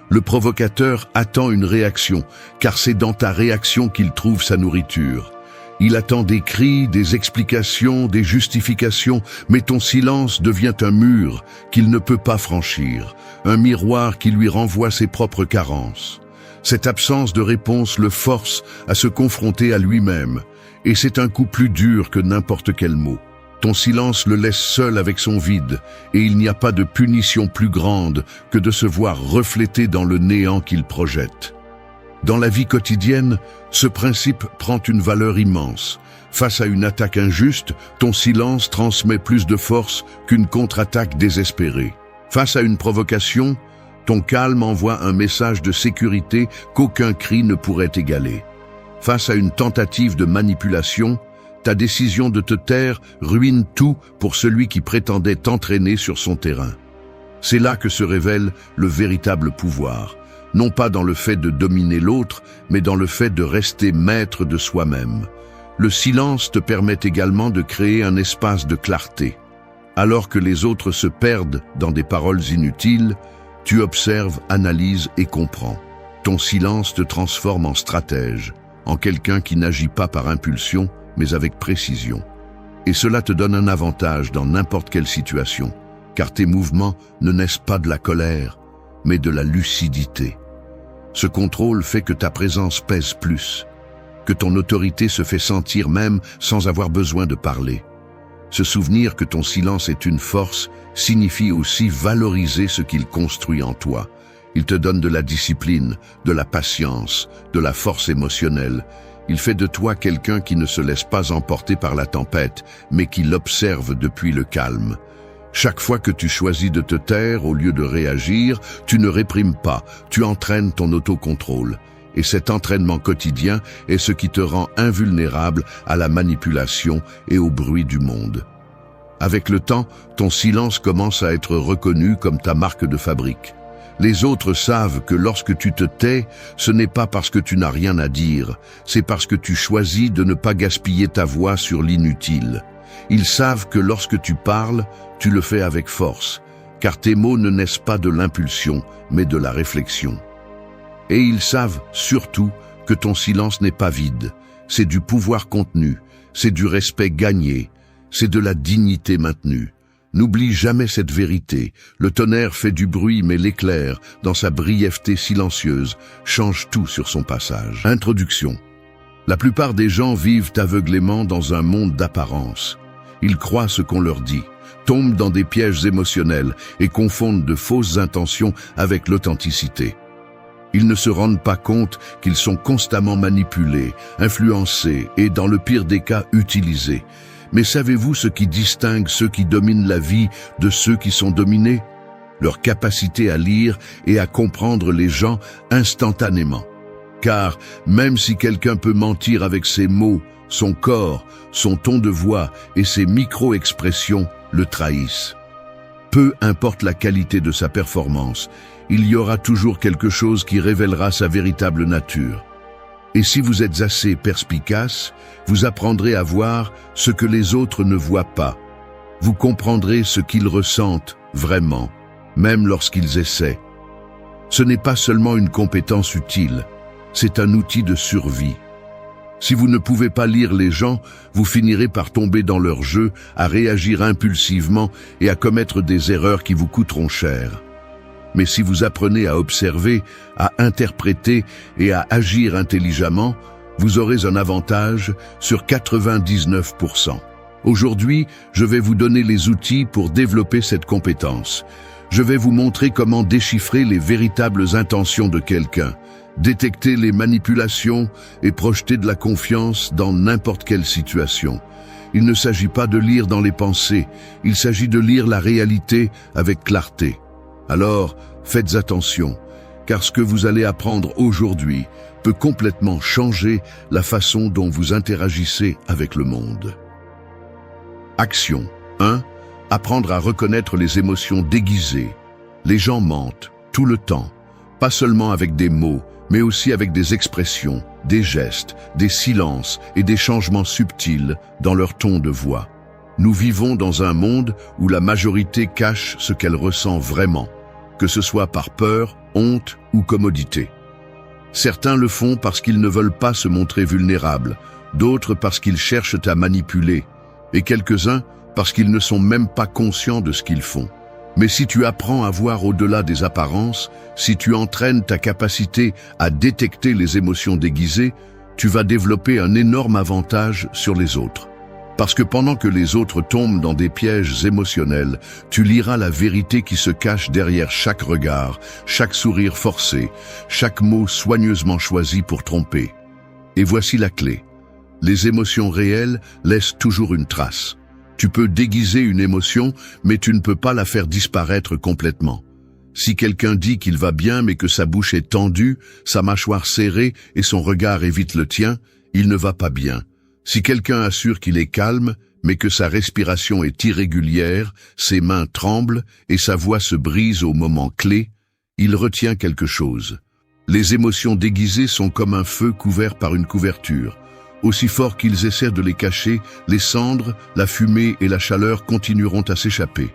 Le provocateur attend une réaction, car c'est dans ta réaction qu'il trouve sa nourriture. Il attend des cris, des explications, des justifications, mais ton silence devient un mur qu'il ne peut pas franchir, un miroir qui lui renvoie ses propres carences. Cette absence de réponse le force à se confronter à lui-même, et c'est un coup plus dur que n'importe quel mot. Ton silence le laisse seul avec son vide, et il n'y a pas de punition plus grande que de se voir reflété dans le néant qu'il projette. Dans la vie quotidienne, ce principe prend une valeur immense. Face à une attaque injuste, ton silence transmet plus de force qu'une contre-attaque désespérée. Face à une provocation, ton calme envoie un message de sécurité qu'aucun cri ne pourrait égaler. Face à une tentative de manipulation, ta décision de te taire ruine tout pour celui qui prétendait t'entraîner sur son terrain. C'est là que se révèle le véritable pouvoir. Non pas dans le fait de dominer l'autre, mais dans le fait de rester maître de soi-même. Le silence te permet également de créer un espace de clarté. Alors que les autres se perdent dans des paroles inutiles, tu observes, analyses et comprends. Ton silence te transforme en stratège, en quelqu'un qui n'agit pas par impulsion, mais avec précision. Et cela te donne un avantage dans n'importe quelle situation, car tes mouvements ne naissent pas de la colère, mais de la lucidité. Ce contrôle fait que ta présence pèse plus, que ton autorité se fait sentir même sans avoir besoin de parler. Se souvenir que ton silence est une force signifie aussi valoriser ce qu'il construit en toi. Il te donne de la discipline, de la patience, de la force émotionnelle. Il fait de toi quelqu'un qui ne se laisse pas emporter par la tempête, mais qui l'observe depuis le calme. Chaque fois que tu choisis de te taire au lieu de réagir, tu ne réprimes pas, tu entraînes ton autocontrôle. Et cet entraînement quotidien est ce qui te rend invulnérable à la manipulation et au bruit du monde. Avec le temps, ton silence commence à être reconnu comme ta marque de fabrique. Les autres savent que lorsque tu te tais, ce n'est pas parce que tu n'as rien à dire, c'est parce que tu choisis de ne pas gaspiller ta voix sur l'inutile. Ils savent que lorsque tu parles, tu le fais avec force, car tes mots ne naissent pas de l'impulsion, mais de la réflexion. Et ils savent surtout que ton silence n'est pas vide, c'est du pouvoir contenu, c'est du respect gagné, c'est de la dignité maintenue. N'oublie jamais cette vérité. Le tonnerre fait du bruit, mais l'éclair, dans sa brièveté silencieuse, change tout sur son passage. Introduction. La plupart des gens vivent aveuglément dans un monde d'apparence. Ils croient ce qu'on leur dit, tombent dans des pièges émotionnels et confondent de fausses intentions avec l'authenticité. Ils ne se rendent pas compte qu'ils sont constamment manipulés, influencés et, dans le pire des cas, utilisés. Mais savez-vous ce qui distingue ceux qui dominent la vie de ceux qui sont dominés? Leur capacité à lire et à comprendre les gens instantanément. Car même si quelqu'un peut mentir avec ses mots, son corps, son ton de voix et ses micro-expressions le trahissent. Peu importe la qualité de sa performance, il y aura toujours quelque chose qui révélera sa véritable nature. Et si vous êtes assez perspicace, vous apprendrez à voir ce que les autres ne voient pas. Vous comprendrez ce qu'ils ressentent vraiment, même lorsqu'ils essaient. Ce n'est pas seulement une compétence utile, c'est un outil de survie. Si vous ne pouvez pas lire les gens, vous finirez par tomber dans leur jeu, à réagir impulsivement et à commettre des erreurs qui vous coûteront cher. Mais si vous apprenez à observer, à interpréter et à agir intelligemment, vous aurez un avantage sur 99%. Aujourd'hui, je vais vous donner les outils pour développer cette compétence. Je vais vous montrer comment déchiffrer les véritables intentions de quelqu'un, détecter les manipulations et projeter de la confiance dans n'importe quelle situation. Il ne s'agit pas de lire dans les pensées, il s'agit de lire la réalité avec clarté. Alors, faites attention, car ce que vous allez apprendre aujourd'hui peut complètement changer la façon dont vous interagissez avec le monde. Action 1. Apprendre à reconnaître les émotions déguisées. Les gens mentent, tout le temps, pas seulement avec des mots, mais aussi avec des expressions, des gestes, des silences et des changements subtils dans leur ton de voix. Nous vivons dans un monde où la majorité cache ce qu'elle ressent vraiment, que ce soit par peur, honte ou commodité. Certains le font parce qu'ils ne veulent pas se montrer vulnérables, d'autres parce qu'ils cherchent à manipuler, et quelques-uns parce qu'ils ne sont même pas conscients de ce qu'ils font. Mais si tu apprends à voir au-delà des apparences, si tu entraînes ta capacité à détecter les émotions déguisées, tu vas développer un énorme avantage sur les autres. Parce que pendant que les autres tombent dans des pièges émotionnels, tu liras la vérité qui se cache derrière chaque regard, chaque sourire forcé, chaque mot soigneusement choisi pour tromper. Et voici la clé. Les émotions réelles laissent toujours une trace. Tu peux déguiser une émotion, mais tu ne peux pas la faire disparaître complètement. Si quelqu'un dit qu'il va bien mais que sa bouche est tendue, sa mâchoire serrée et son regard évite le tien, il ne va pas bien. Si quelqu'un assure qu'il est calme, mais que sa respiration est irrégulière, ses mains tremblent et sa voix se brise au moment clé, il retient quelque chose. Les émotions déguisées sont comme un feu couvert par une couverture. Aussi fort qu'ils essaient de les cacher, les cendres, la fumée et la chaleur continueront à s'échapper.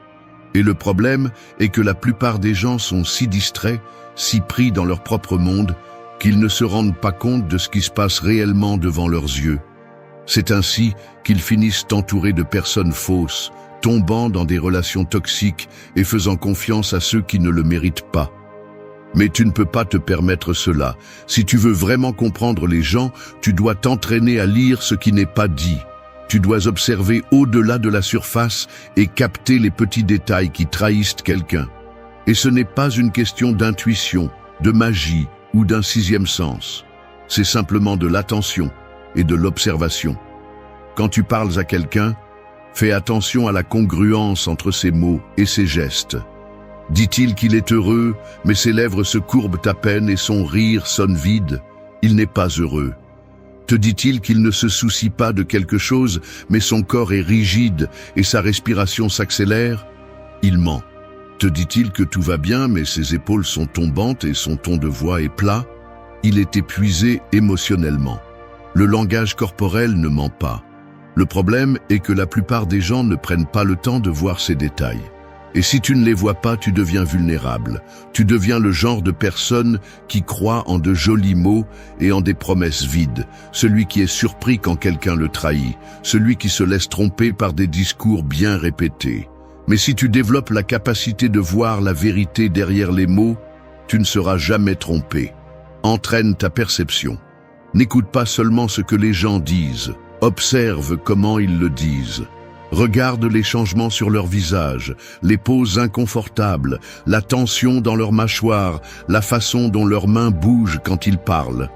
Et le problème est que la plupart des gens sont si distraits, si pris dans leur propre monde, qu'ils ne se rendent pas compte de ce qui se passe réellement devant leurs yeux. C'est ainsi qu'ils finissent entourés de personnes fausses, tombant dans des relations toxiques et faisant confiance à ceux qui ne le méritent pas. Mais tu ne peux pas te permettre cela. Si tu veux vraiment comprendre les gens, tu dois t'entraîner à lire ce qui n'est pas dit. Tu dois observer au-delà de la surface et capter les petits détails qui trahissent quelqu'un. Et ce n'est pas une question d'intuition, de magie ou d'un sixième sens. C'est simplement de l'attention et de l'observation. Quand tu parles à quelqu'un, fais attention à la congruence entre ses mots et ses gestes. Dit-il qu'il est heureux, mais ses lèvres se courbent à peine et son rire sonne vide? Il n'est pas heureux. Te dit-il qu'il ne se soucie pas de quelque chose, mais son corps est rigide et sa respiration s'accélère? Il ment. Te dit-il que tout va bien, mais ses épaules sont tombantes et son ton de voix est plat? Il est épuisé émotionnellement. Le langage corporel ne ment pas. Le problème est que la plupart des gens ne prennent pas le temps de voir ces détails. Et si tu ne les vois pas, tu deviens vulnérable. Tu deviens le genre de personne qui croit en de jolis mots et en des promesses vides. Celui qui est surpris quand quelqu'un le trahit. Celui qui se laisse tromper par des discours bien répétés. Mais si tu développes la capacité de voir la vérité derrière les mots, tu ne seras jamais trompé. Entraîne ta perception. N'écoute pas seulement ce que les gens disent. Observe comment ils le disent. Regarde les changements sur leur visage, les poses inconfortables, la tension dans leur mâchoire, la façon dont leurs mains bougent quand ils parlent.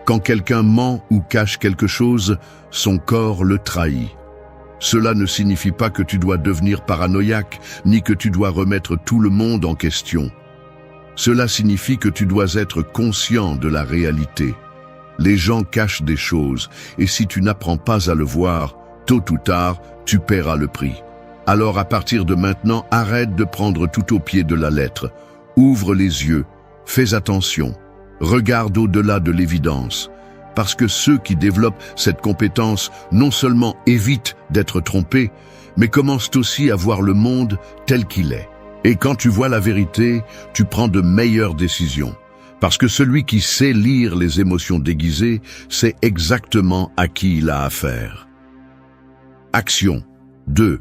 Quand quelqu'un ment ou cache quelque chose, son corps le trahit. Cela ne signifie pas que tu dois devenir paranoïaque, ni que tu dois remettre tout le monde en question. Cela signifie que tu dois être conscient de la réalité. Les gens cachent des choses, et si tu n'apprends pas à le voir, tôt ou tard, tu paieras le prix. Alors à partir de maintenant, arrête de prendre tout au pied de la lettre. Ouvre les yeux, fais attention, regarde au-delà de l'évidence. Parce que ceux qui développent cette compétence non seulement évitent d'être trompés, mais commencent aussi à voir le monde tel qu'il est. Et quand tu vois la vérité, tu prends de meilleures décisions. Parce que celui qui sait lire les émotions déguisées sait exactement à qui il a affaire. Action 2.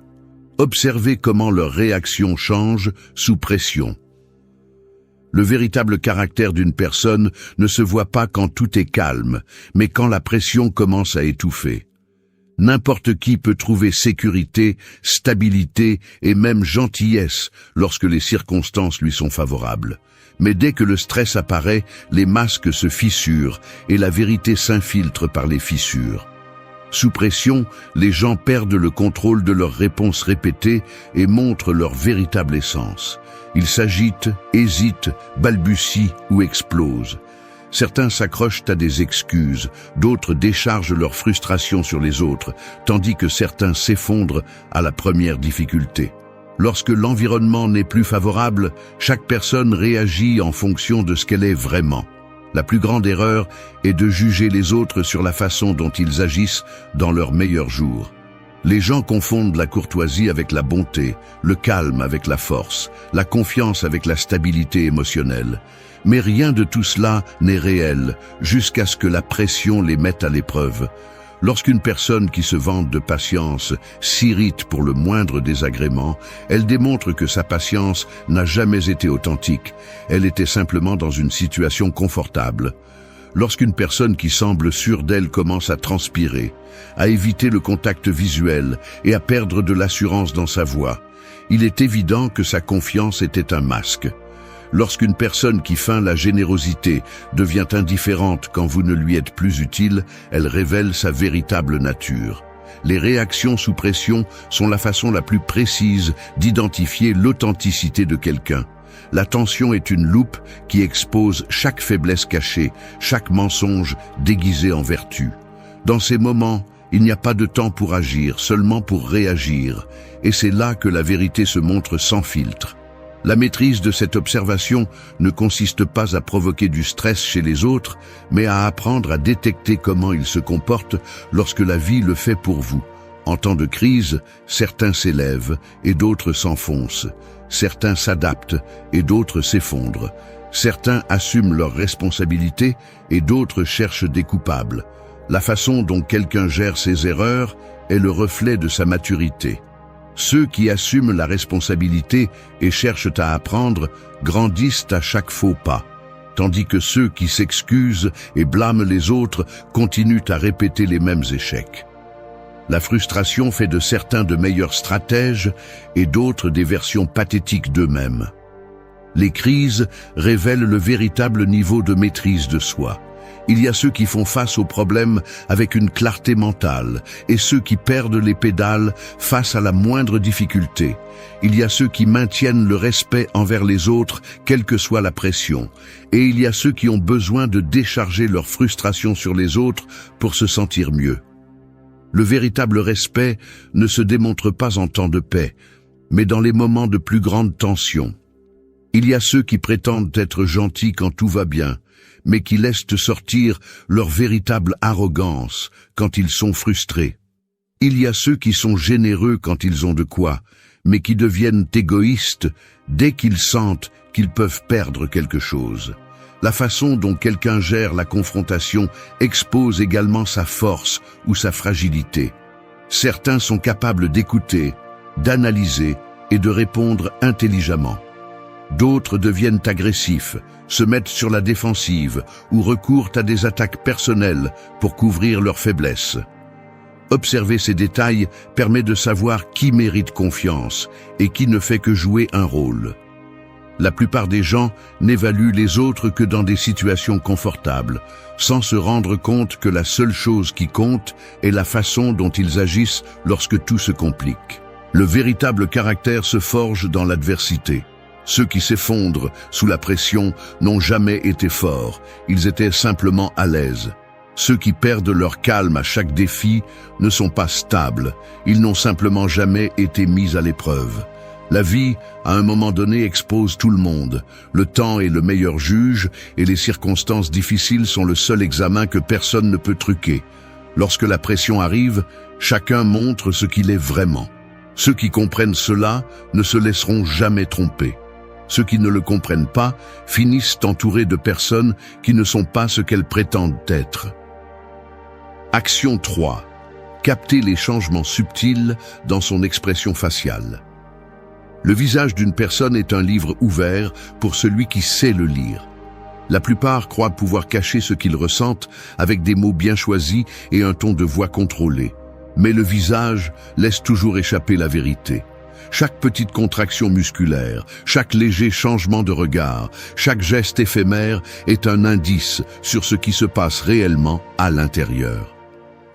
Observez comment leur réaction change sous pression. Le véritable caractère d'une personne ne se voit pas quand tout est calme, mais quand la pression commence à étouffer. N'importe qui peut trouver sécurité, stabilité et même gentillesse lorsque les circonstances lui sont favorables. Mais dès que le stress apparaît, les masques se fissurent et la vérité s'infiltre par les fissures. Sous pression, les gens perdent le contrôle de leurs réponses répétées et montrent leur véritable essence. Ils s'agitent, hésitent, balbutient ou explosent. Certains s'accrochent à des excuses, d'autres déchargent leur frustration sur les autres, tandis que certains s'effondrent à la première difficulté. Lorsque l'environnement n'est plus favorable, chaque personne réagit en fonction de ce qu'elle est vraiment. La plus grande erreur est de juger les autres sur la façon dont ils agissent dans leurs meilleurs jours. Les gens confondent la courtoisie avec la bonté, le calme avec la force, la confiance avec la stabilité émotionnelle. Mais rien de tout cela n'est réel, jusqu'à ce que la pression les mette à l'épreuve. Lorsqu'une personne qui se vante de patience s'irrite pour le moindre désagrément, elle démontre que sa patience n'a jamais été authentique. Elle était simplement dans une situation confortable. Lorsqu'une personne qui semble sûre d'elle commence à transpirer, à éviter le contact visuel et à perdre de l'assurance dans sa voix, il est évident que sa confiance était un masque. Lorsqu'une personne qui feint la générosité devient indifférente quand vous ne lui êtes plus utile, elle révèle sa véritable nature. Les réactions sous pression sont la façon la plus précise d'identifier l'authenticité de quelqu'un. La tension est une loupe qui expose chaque faiblesse cachée, chaque mensonge déguisé en vertu. Dans ces moments, il n'y a pas de temps pour agir, seulement pour réagir. Et c'est là que la vérité se montre sans filtre. La maîtrise de cette observation ne consiste pas à provoquer du stress chez les autres, mais à apprendre à détecter comment ils se comportent lorsque la vie le fait pour vous. En temps de crise, certains s'élèvent et d'autres s'enfoncent. Certains s'adaptent et d'autres s'effondrent. Certains assument leurs responsabilités et d'autres cherchent des coupables. La façon dont quelqu'un gère ses erreurs est le reflet de sa maturité. Ceux qui assument la responsabilité et cherchent à apprendre grandissent à chaque faux pas, tandis que ceux qui s'excusent et blâment les autres continuent à répéter les mêmes échecs. La frustration fait de certains de meilleurs stratèges et d'autres des versions pathétiques d'eux-mêmes. Les crises révèlent le véritable niveau de maîtrise de soi. Il y a ceux qui font face aux problèmes avec une clarté mentale et ceux qui perdent les pédales face à la moindre difficulté. Il y a ceux qui maintiennent le respect envers les autres, quelle que soit la pression. Et il y a ceux qui ont besoin de décharger leur frustration sur les autres pour se sentir mieux. Le véritable respect ne se démontre pas en temps de paix, mais dans les moments de plus grande tension. Il y a ceux qui prétendent être gentils quand tout va bien, mais qui laissent sortir leur véritable arrogance quand ils sont frustrés. Il y a ceux qui sont généreux quand ils ont de quoi, mais qui deviennent égoïstes dès qu'ils sentent qu'ils peuvent perdre quelque chose. La façon dont quelqu'un gère la confrontation expose également sa force ou sa fragilité. Certains sont capables d'écouter, d'analyser et de répondre intelligemment. D'autres deviennent agressifs, se mettent sur la défensive ou recourent à des attaques personnelles pour couvrir leurs faiblesses. Observer ces détails permet de savoir qui mérite confiance et qui ne fait que jouer un rôle. La plupart des gens n'évaluent les autres que dans des situations confortables, sans se rendre compte que la seule chose qui compte est la façon dont ils agissent lorsque tout se complique. Le véritable caractère se forge dans l'adversité. Ceux qui s'effondrent sous la pression n'ont jamais été forts, ils étaient simplement à l'aise. Ceux qui perdent leur calme à chaque défi ne sont pas stables, ils n'ont simplement jamais été mis à l'épreuve. La vie, à un moment donné, expose tout le monde. Le temps est le meilleur juge et les circonstances difficiles sont le seul examen que personne ne peut truquer. Lorsque la pression arrive, chacun montre ce qu'il est vraiment. Ceux qui comprennent cela ne se laisseront jamais tromper. Ceux qui ne le comprennent pas finissent entourés de personnes qui ne sont pas ce qu'elles prétendent être. Action 3. Capter les changements subtils dans son expression faciale. Le visage d'une personne est un livre ouvert pour celui qui sait le lire. La plupart croient pouvoir cacher ce qu'ils ressentent avec des mots bien choisis et un ton de voix contrôlé. Mais le visage laisse toujours échapper la vérité. Chaque petite contraction musculaire, chaque léger changement de regard, chaque geste éphémère est un indice sur ce qui se passe réellement à l'intérieur.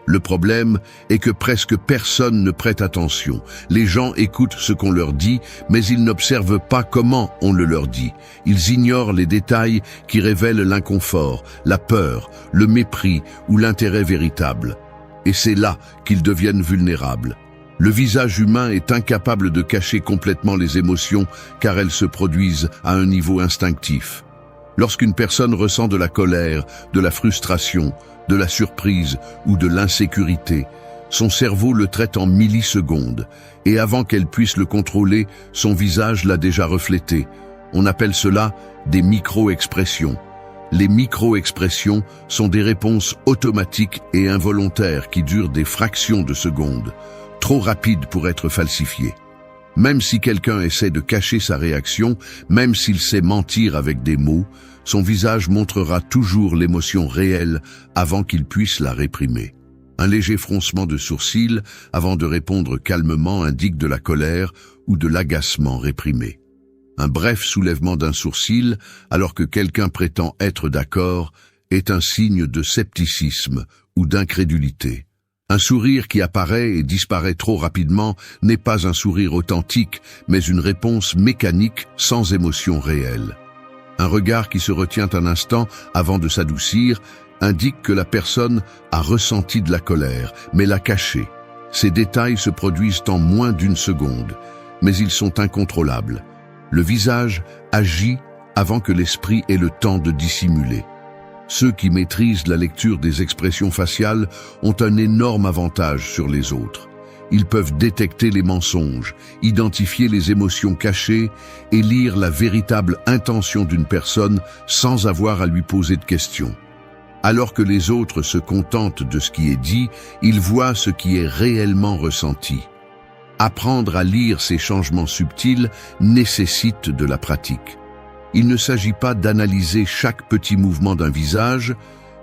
Le problème est que presque personne ne prête attention. Les gens écoutent ce qu'on leur dit, mais ils n'observent pas comment on le leur dit. Ils ignorent les détails qui révèlent l'inconfort, la peur, le mépris ou l'intérêt véritable. Et c'est là qu'ils deviennent vulnérables. Le visage humain est incapable de cacher complètement les émotions car elles se produisent à un niveau instinctif. Lorsqu'une personne ressent de la colère, de la frustration, de la surprise ou de l'insécurité, son cerveau le traite en millisecondes et avant qu'elle puisse le contrôler, son visage l'a déjà reflété. On appelle cela des micro-expressions. Les micro-expressions sont des réponses automatiques et involontaires qui durent des fractions de secondes, trop rapides pour être falsifiées. Même si quelqu'un essaie de cacher sa réaction, même s'il sait mentir avec des mots, son visage montrera toujours l'émotion réelle avant qu'il puisse la réprimer. Un léger froncement de sourcils avant de répondre calmement indique de la colère ou de l'agacement réprimé. Un bref soulèvement d'un sourcil alors que quelqu'un prétend être d'accord est un signe de scepticisme ou d'incrédulité. Un sourire qui apparaît et disparaît trop rapidement n'est pas un sourire authentique, mais une réponse mécanique sans émotion réelle. Un regard qui se retient un instant avant de s'adoucir indique que la personne a ressenti de la colère, mais l'a cachée. Ces détails se produisent en moins d'une seconde, mais ils sont incontrôlables. Le visage agit avant que l'esprit ait le temps de dissimuler. Ceux qui maîtrisent la lecture des expressions faciales ont un énorme avantage sur les autres. Ils peuvent détecter les mensonges, identifier les émotions cachées et lire la véritable intention d'une personne sans avoir à lui poser de questions. Alors que les autres se contentent de ce qui est dit, ils voient ce qui est réellement ressenti. Apprendre à lire ces changements subtils nécessite de la pratique. Il ne s'agit pas d'analyser chaque petit mouvement d'un visage,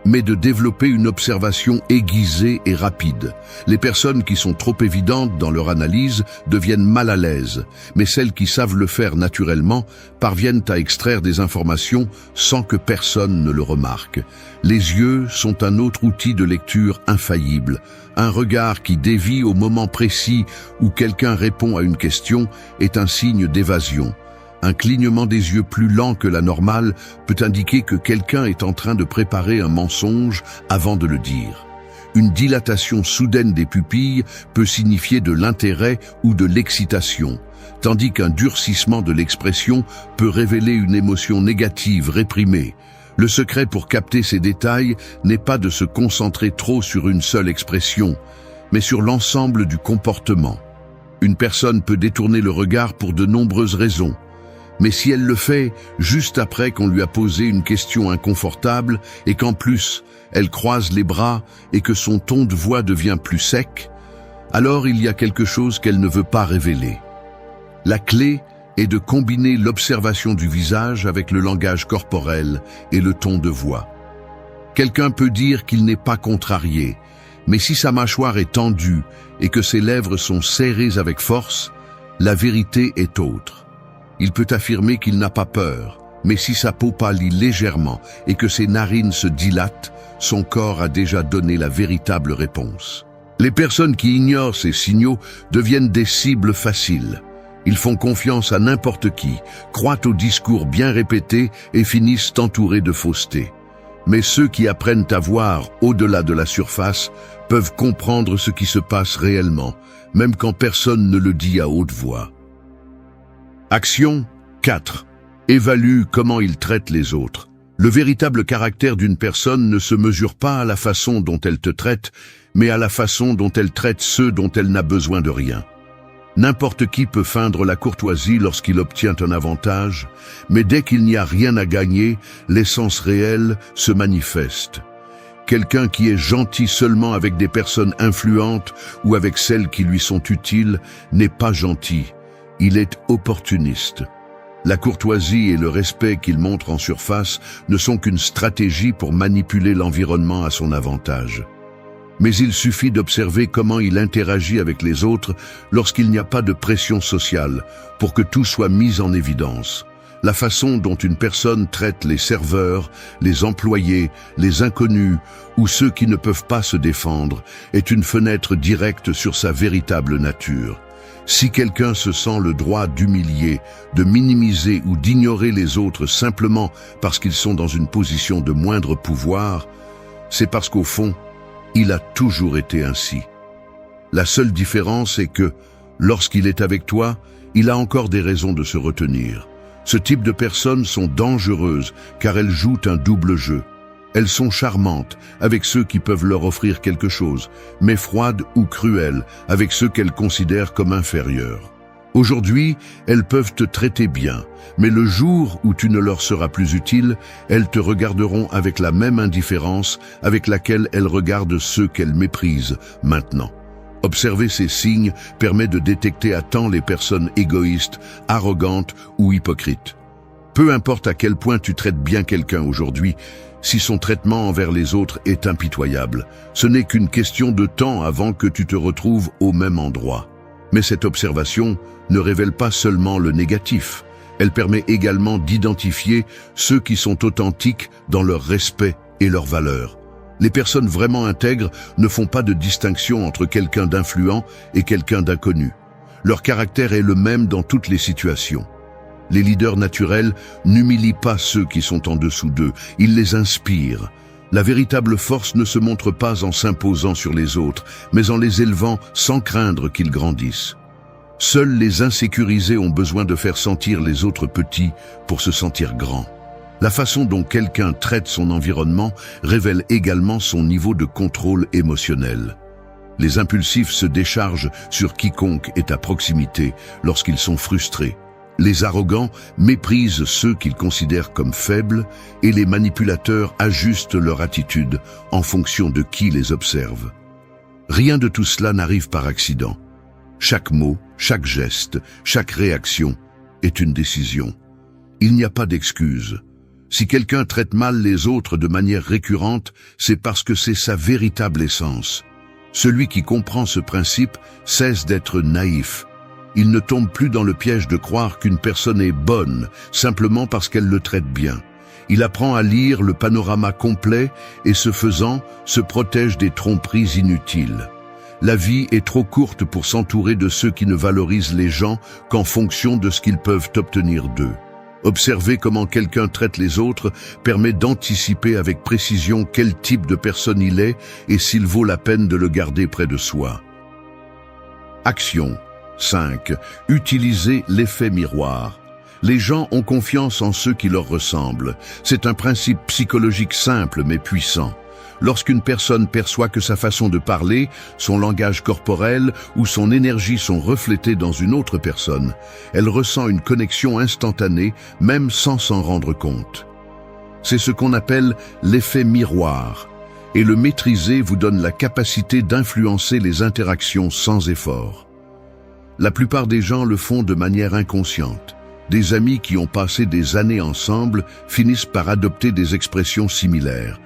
mais de développer une observation aiguisée et rapide. Les personnes qui sont trop évidentes dans leur analyse deviennent mal à l'aise, mais celles qui savent le faire naturellement parviennent à extraire des informations sans que personne ne le remarque. Les yeux sont un autre outil de lecture infaillible. Un regard qui dévie au moment précis où quelqu'un répond à une question est un signe d'évasion. Un clignement des yeux plus lent que la normale peut indiquer que quelqu'un est en train de préparer un mensonge avant de le dire. Une dilatation soudaine des pupilles peut signifier de l'intérêt ou de l'excitation, tandis qu'un durcissement de l'expression peut révéler une émotion négative réprimée. Le secret pour capter ces détails n'est pas de se concentrer trop sur une seule expression, mais sur l'ensemble du comportement. Une personne peut détourner le regard pour de nombreuses raisons. Mais si elle le fait juste après qu'on lui a posé une question inconfortable et qu'en plus elle croise les bras et que son ton de voix devient plus sec, alors il y a quelque chose qu'elle ne veut pas révéler. La clé est de combiner l'observation du visage avec le langage corporel et le ton de voix. Quelqu'un peut dire qu'il n'est pas contrarié, mais si sa mâchoire est tendue et que ses lèvres sont serrées avec force, la vérité est autre. Il peut affirmer qu'il n'a pas peur, mais si sa peau pâlit légèrement et que ses narines se dilatent, son corps a déjà donné la véritable réponse. Les personnes qui ignorent ces signaux deviennent des cibles faciles. Ils font confiance à n'importe qui, croient aux discours bien répétés et finissent entourés de fausseté. Mais ceux qui apprennent à voir au-delà de la surface peuvent comprendre ce qui se passe réellement, même quand personne ne le dit à haute voix. Action 4. Évalue comment il traite les autres. Le véritable caractère d'une personne ne se mesure pas à la façon dont elle te traite, mais à la façon dont elle traite ceux dont elle n'a besoin de rien. N'importe qui peut feindre la courtoisie lorsqu'il obtient un avantage, mais dès qu'il n'y a rien à gagner, l'essence réelle se manifeste. Quelqu'un qui est gentil seulement avec des personnes influentes ou avec celles qui lui sont utiles n'est pas gentil. Il est opportuniste. La courtoisie et le respect qu'il montre en surface ne sont qu'une stratégie pour manipuler l'environnement à son avantage. Mais il suffit d'observer comment il interagit avec les autres lorsqu'il n'y a pas de pression sociale pour que tout soit mis en évidence. La façon dont une personne traite les serveurs, les employés, les inconnus ou ceux qui ne peuvent pas se défendre est une fenêtre directe sur sa véritable nature. Si quelqu'un se sent le droit d'humilier, de minimiser ou d'ignorer les autres simplement parce qu'ils sont dans une position de moindre pouvoir, c'est parce qu'au fond, il a toujours été ainsi. La seule différence est que, lorsqu'il est avec toi, il a encore des raisons de se retenir. Ce type de personnes sont dangereuses car elles jouent un double jeu. Elles sont charmantes avec ceux qui peuvent leur offrir quelque chose, mais froides ou cruelles avec ceux qu'elles considèrent comme inférieurs. Aujourd'hui, elles peuvent te traiter bien, mais le jour où tu ne leur seras plus utile, elles te regarderont avec la même indifférence avec laquelle elles regardent ceux qu'elles méprisent maintenant. Observer ces signes permet de détecter à temps les personnes égoïstes, arrogantes ou hypocrites. Peu importe à quel point tu traites bien quelqu'un aujourd'hui, si son traitement envers les autres est impitoyable, ce n'est qu'une question de temps avant que tu te retrouves au même endroit. Mais cette observation ne révèle pas seulement le négatif, elle permet également d'identifier ceux qui sont authentiques dans leur respect et leurs valeurs. Les personnes vraiment intègres ne font pas de distinction entre quelqu'un d'influent et quelqu'un d'inconnu. Leur caractère est le même dans toutes les situations. Les leaders naturels n'humilient pas ceux qui sont en dessous d'eux, ils les inspirent. La véritable force ne se montre pas en s'imposant sur les autres, mais en les élevant sans craindre qu'ils grandissent. Seuls les insécurisés ont besoin de faire sentir les autres petits pour se sentir grands. La façon dont quelqu'un traite son environnement révèle également son niveau de contrôle émotionnel. Les impulsifs se déchargent sur quiconque est à proximité lorsqu'ils sont frustrés. Les arrogants méprisent ceux qu'ils considèrent comme faibles et les manipulateurs ajustent leur attitude en fonction de qui les observe. Rien de tout cela n'arrive par accident. Chaque mot, chaque geste, chaque réaction est une décision. Il n'y a pas d'excuse. Si quelqu'un traite mal les autres de manière récurrente, c'est parce que c'est sa véritable essence. Celui qui comprend ce principe cesse d'être naïf. Il ne tombe plus dans le piège de croire qu'une personne est bonne simplement parce qu'elle le traite bien. Il apprend à lire le panorama complet et, ce faisant, se protège des tromperies inutiles. La vie est trop courte pour s'entourer de ceux qui ne valorisent les gens qu'en fonction de ce qu'ils peuvent obtenir d'eux. Observer comment quelqu'un traite les autres permet d'anticiper avec précision quel type de personne il est et s'il vaut la peine de le garder près de soi. Action 5. Utilisez l'effet miroir. Les gens ont confiance en ceux qui leur ressemblent. C'est un principe psychologique simple mais puissant. Lorsqu'une personne perçoit que sa façon de parler, son langage corporel ou son énergie sont reflétés dans une autre personne, elle ressent une connexion instantanée, même sans s'en rendre compte. C'est ce qu'on appelle l'effet miroir, et le maîtriser vous donne la capacité d'influencer les interactions sans effort. La plupart des gens le font de manière inconsciente. Des amis qui ont passé des années ensemble finissent par adopter des expressions similaires.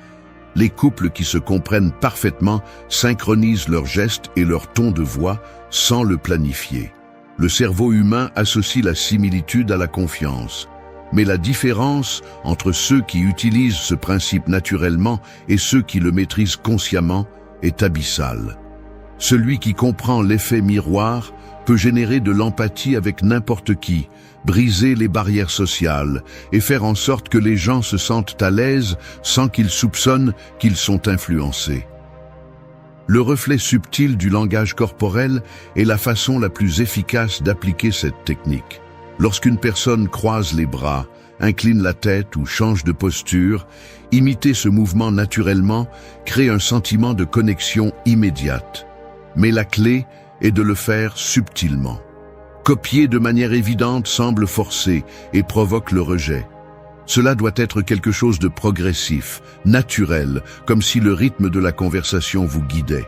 Les couples qui se comprennent parfaitement synchronisent leurs gestes et leur ton de voix sans le planifier. Le cerveau humain associe la similitude à la confiance. Mais la différence entre ceux qui utilisent ce principe naturellement et ceux qui le maîtrisent consciemment est abyssale. Celui qui comprend l'effet miroir peut générer de l'empathie avec n'importe qui, briser les barrières sociales et faire en sorte que les gens se sentent à l'aise sans qu'ils soupçonnent qu'ils sont influencés. Le reflet subtil du langage corporel est la façon la plus efficace d'appliquer cette technique. Lorsqu'une personne croise les bras, incline la tête ou change de posture, imiter ce mouvement naturellement crée un sentiment de connexion immédiate. Mais la clé est de le faire subtilement. Copier de manière évidente semble forcé et provoque le rejet. Cela doit être quelque chose de progressif, naturel, comme si le rythme de la conversation vous guidait.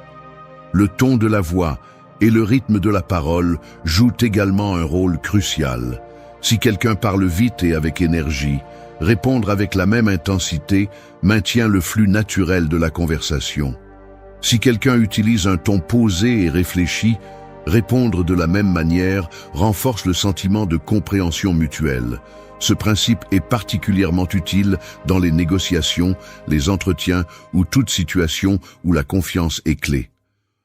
Le ton de la voix et le rythme de la parole jouent également un rôle crucial. Si quelqu'un parle vite et avec énergie, répondre avec la même intensité maintient le flux naturel de la conversation. Si quelqu'un utilise un ton posé et réfléchi, répondre de la même manière renforce le sentiment de compréhension mutuelle. Ce principe est particulièrement utile dans les négociations, les entretiens ou toute situation où la confiance est clé.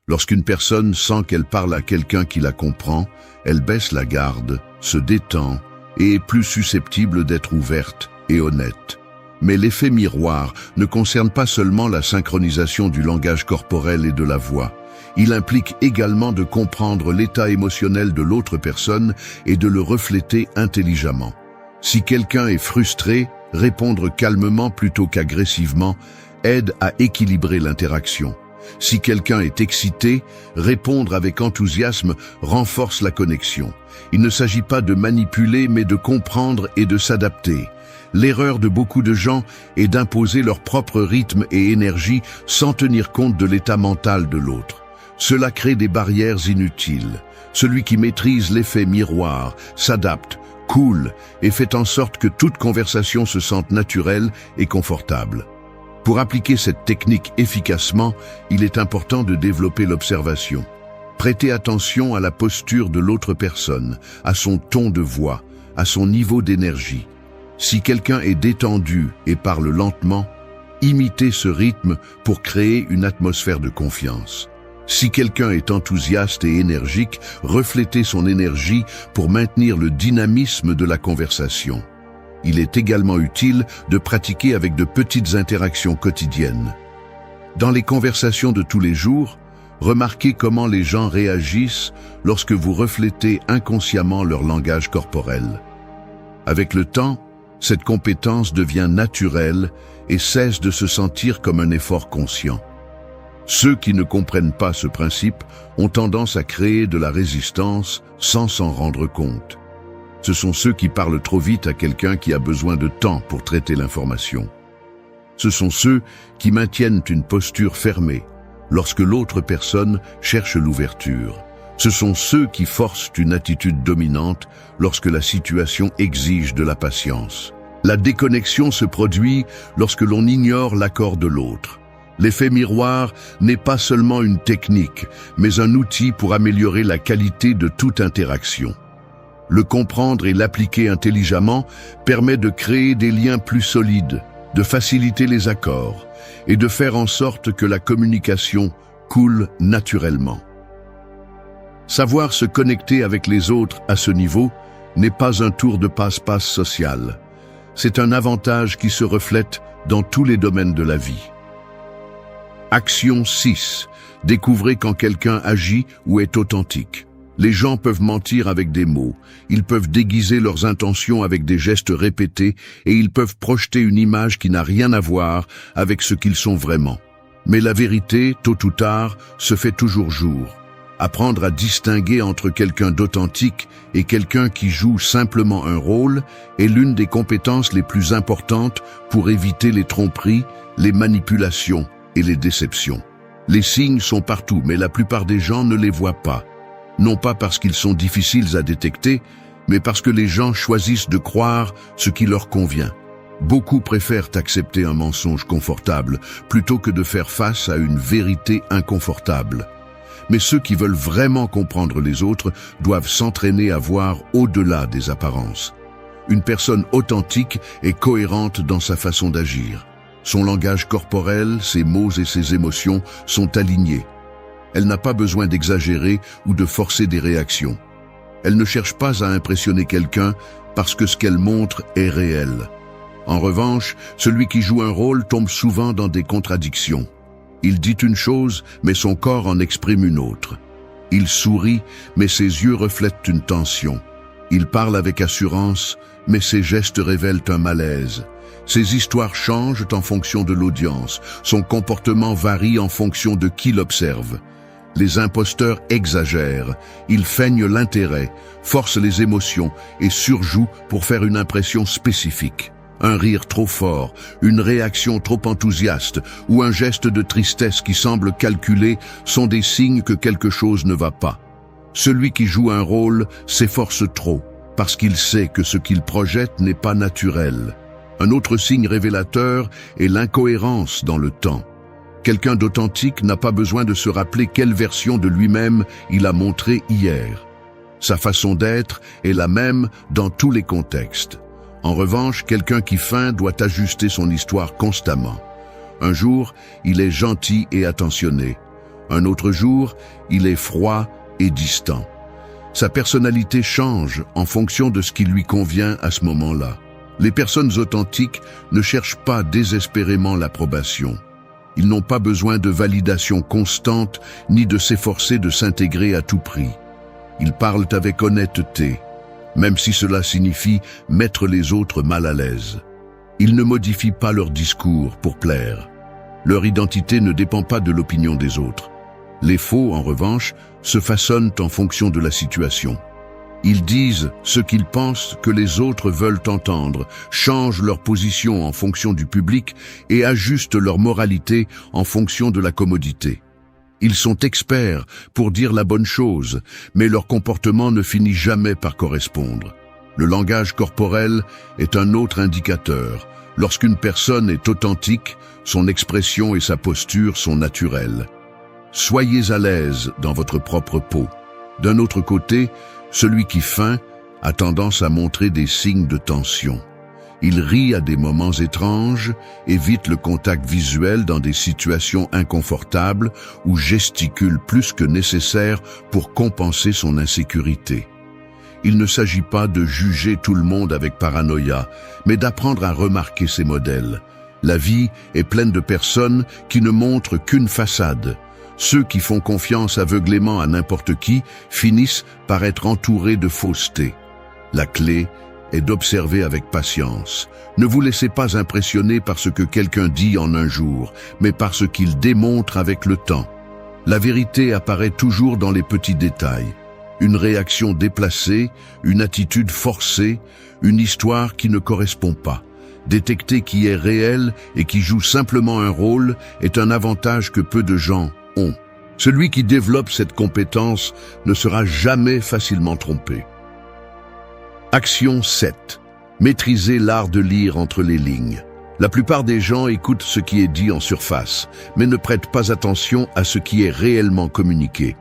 Lorsqu'une personne sent qu'elle parle à quelqu'un qui la comprend, elle baisse la garde, se détend et est plus susceptible d'être ouverte et honnête. Mais l'effet miroir ne concerne pas seulement la synchronisation du langage corporel et de la voix. Il implique également de comprendre l'état émotionnel de l'autre personne et de le refléter intelligemment. Si quelqu'un est frustré, répondre calmement plutôt qu'agressivement aide à équilibrer l'interaction. Si quelqu'un est excité, répondre avec enthousiasme renforce la connexion. Il ne s'agit pas de manipuler mais de comprendre et de s'adapter. L'erreur de beaucoup de gens est d'imposer leur propre rythme et énergie sans tenir compte de l'état mental de l'autre. Cela crée des barrières inutiles. Celui qui maîtrise l'effet miroir s'adapte, coule et fait en sorte que toute conversation se sente naturelle et confortable. Pour appliquer cette technique efficacement, il est important de développer l'observation. Prêtez attention à la posture de l'autre personne, à son ton de voix, à son niveau d'énergie. Si quelqu'un est détendu et parle lentement, imitez ce rythme pour créer une atmosphère de confiance. Si quelqu'un est enthousiaste et énergique, reflétez son énergie pour maintenir le dynamisme de la conversation. Il est également utile de pratiquer avec de petites interactions quotidiennes. Dans les conversations de tous les jours, remarquez comment les gens réagissent lorsque vous reflétez inconsciemment leur langage corporel. Avec le temps, cette compétence devient naturelle et cesse de se sentir comme un effort conscient. Ceux qui ne comprennent pas ce principe ont tendance à créer de la résistance sans s'en rendre compte. Ce sont ceux qui parlent trop vite à quelqu'un qui a besoin de temps pour traiter l'information. Ce sont ceux qui maintiennent une posture fermée lorsque l'autre personne cherche l'ouverture. Ce sont ceux qui forcent une attitude dominante lorsque la situation exige de la patience. La déconnexion se produit lorsque l'on ignore l'accord de l'autre. L'effet miroir n'est pas seulement une technique, mais un outil pour améliorer la qualité de toute interaction. Le comprendre et l'appliquer intelligemment permet de créer des liens plus solides, de faciliter les accords et de faire en sorte que la communication coule naturellement. Savoir se connecter avec les autres à ce niveau n'est pas un tour de passe-passe social. C'est un avantage qui se reflète dans tous les domaines de la vie. Action 6. Découvrez quand quelqu'un agit ou est authentique. Les gens peuvent mentir avec des mots, ils peuvent déguiser leurs intentions avec des gestes répétés et ils peuvent projeter une image qui n'a rien à voir avec ce qu'ils sont vraiment. Mais la vérité, tôt ou tard, se fait toujours jour. Apprendre à distinguer entre quelqu'un d'authentique et quelqu'un qui joue simplement un rôle est l'une des compétences les plus importantes pour éviter les tromperies, les manipulations et les déceptions. Les signes sont partout, mais la plupart des gens ne les voient pas. Non pas parce qu'ils sont difficiles à détecter, mais parce que les gens choisissent de croire ce qui leur convient. Beaucoup préfèrent accepter un mensonge confortable plutôt que de faire face à une vérité inconfortable. Mais ceux qui veulent vraiment comprendre les autres doivent s'entraîner à voir au-delà des apparences. Une personne authentique est cohérente dans sa façon d'agir. Son langage corporel, ses mots et ses émotions sont alignés. Elle n'a pas besoin d'exagérer ou de forcer des réactions. Elle ne cherche pas à impressionner quelqu'un parce que ce qu'elle montre est réel. En revanche, celui qui joue un rôle tombe souvent dans des contradictions. Il dit une chose, mais son corps en exprime une autre. Il sourit, mais ses yeux reflètent une tension. Il parle avec assurance, mais ses gestes révèlent un malaise. Ses histoires changent en fonction de l'audience. Son comportement varie en fonction de qui l'observe. Les imposteurs exagèrent, ils feignent l'intérêt, forcent les émotions et surjouent pour faire une impression spécifique. Un rire trop fort, une réaction trop enthousiaste ou un geste de tristesse qui semble calculé sont des signes que quelque chose ne va pas. Celui qui joue un rôle s'efforce trop parce qu'il sait que ce qu'il projette n'est pas naturel. Un autre signe révélateur est l'incohérence dans le temps. Quelqu'un d'authentique n'a pas besoin de se rappeler quelle version de lui-même il a montré hier. Sa façon d'être est la même dans tous les contextes. En revanche, quelqu'un qui feint doit ajuster son histoire constamment. Un jour, il est gentil et attentionné. Un autre jour, il est froid et distant. Sa personnalité change en fonction de ce qui lui convient à ce moment-là. Les personnes authentiques ne cherchent pas désespérément l'approbation. Ils n'ont pas besoin de validation constante ni de s'efforcer de s'intégrer à tout prix. Ils parlent avec honnêteté, même si cela signifie mettre les autres mal à l'aise. Ils ne modifient pas leur discours pour plaire. Leur identité ne dépend pas de l'opinion des autres. Les faux, en revanche, se façonnent en fonction de la situation. Ils disent ce qu'ils pensent que les autres veulent entendre, changent leur position en fonction du public et ajustent leur moralité en fonction de la commodité. Ils sont experts pour dire la bonne chose, mais leur comportement ne finit jamais par correspondre. Le langage corporel est un autre indicateur. Lorsqu'une personne est authentique, son expression et sa posture sont naturelles. Soyez à l'aise dans votre propre peau. D'un autre côté, celui qui feint a tendance à montrer des signes de tension. Il rit à des moments étranges, évite le contact visuel dans des situations inconfortables ou gesticule plus que nécessaire pour compenser son insécurité. Il ne s'agit pas de juger tout le monde avec paranoïa, mais d'apprendre à remarquer ces modèles. La vie est pleine de personnes qui ne montrent qu'une façade. Ceux qui font confiance aveuglément à n'importe qui finissent par être entourés de fausseté. La clé est d'observer avec patience. Ne vous laissez pas impressionner par ce que quelqu'un dit en un jour, mais par ce qu'il démontre avec le temps. La vérité apparaît toujours dans les petits détails. Une réaction déplacée, une attitude forcée, une histoire qui ne correspond pas. Détecter qui est réel et qui joue simplement un rôle est un avantage que peu de gens ont. Celui qui développe cette compétence ne sera jamais facilement trompé. Action 7. Maîtrisez l'art de lire entre les lignes. La plupart des gens écoutent ce qui est dit en surface, mais ne prêtent pas attention à ce qui est réellement communiqué.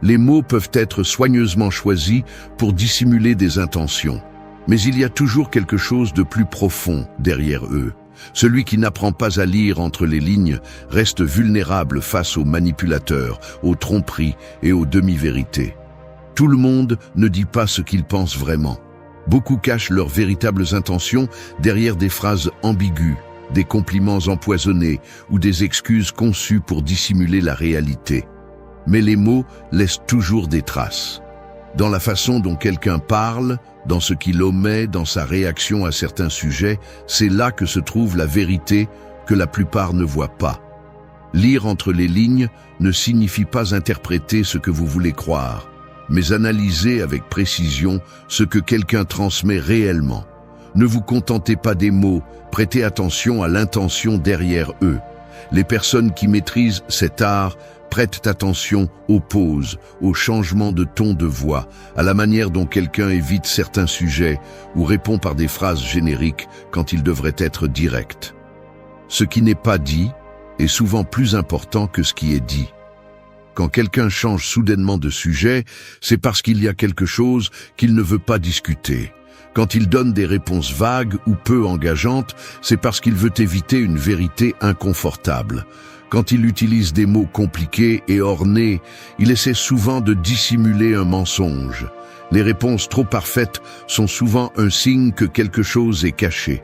Les mots peuvent être soigneusement choisis pour dissimuler des intentions, mais il y a toujours quelque chose de plus profond derrière eux. Celui qui n'apprend pas à lire entre les lignes reste vulnérable face aux manipulateurs, aux tromperies et aux demi-vérités. Tout le monde ne dit pas ce qu'il pense vraiment. Beaucoup cachent leurs véritables intentions derrière des phrases ambiguës, des compliments empoisonnés ou des excuses conçues pour dissimuler la réalité. Mais les mots laissent toujours des traces. Dans la façon dont quelqu'un parle, dans ce qu'il omet, dans sa réaction à certains sujets, c'est là que se trouve la vérité que la plupart ne voient pas. Lire entre les lignes ne signifie pas interpréter ce que vous voulez croire, mais analyser avec précision ce que quelqu'un transmet réellement. Ne vous contentez pas des mots, prêtez attention à l'intention derrière eux. Les personnes qui maîtrisent cet art prêtent attention aux pauses, aux changements de ton de voix, à la manière dont quelqu'un évite certains sujets ou répond par des phrases génériques quand il devrait être direct. Ce qui n'est pas dit est souvent plus important que ce qui est dit. Quand quelqu'un change soudainement de sujet, c'est parce qu'il y a quelque chose qu'il ne veut pas discuter. Quand il donne des réponses vagues ou peu engageantes, c'est parce qu'il veut éviter une vérité inconfortable. Quand il utilise des mots compliqués et ornés, il essaie souvent de dissimuler un mensonge. Les réponses trop parfaites sont souvent un signe que quelque chose est caché.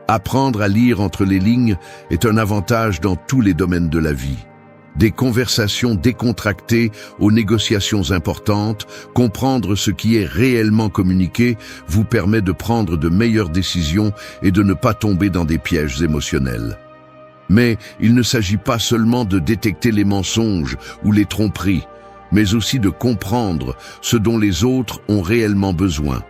Apprendre à lire entre les lignes est un avantage dans tous les domaines de la vie. Des conversations décontractées aux négociations importantes, comprendre ce qui est réellement communiqué vous permet de prendre de meilleures décisions et de ne pas tomber dans des pièges émotionnels. Mais il ne s'agit pas seulement de détecter les mensonges ou les tromperies, mais aussi de comprendre ce dont les autres ont réellement besoin.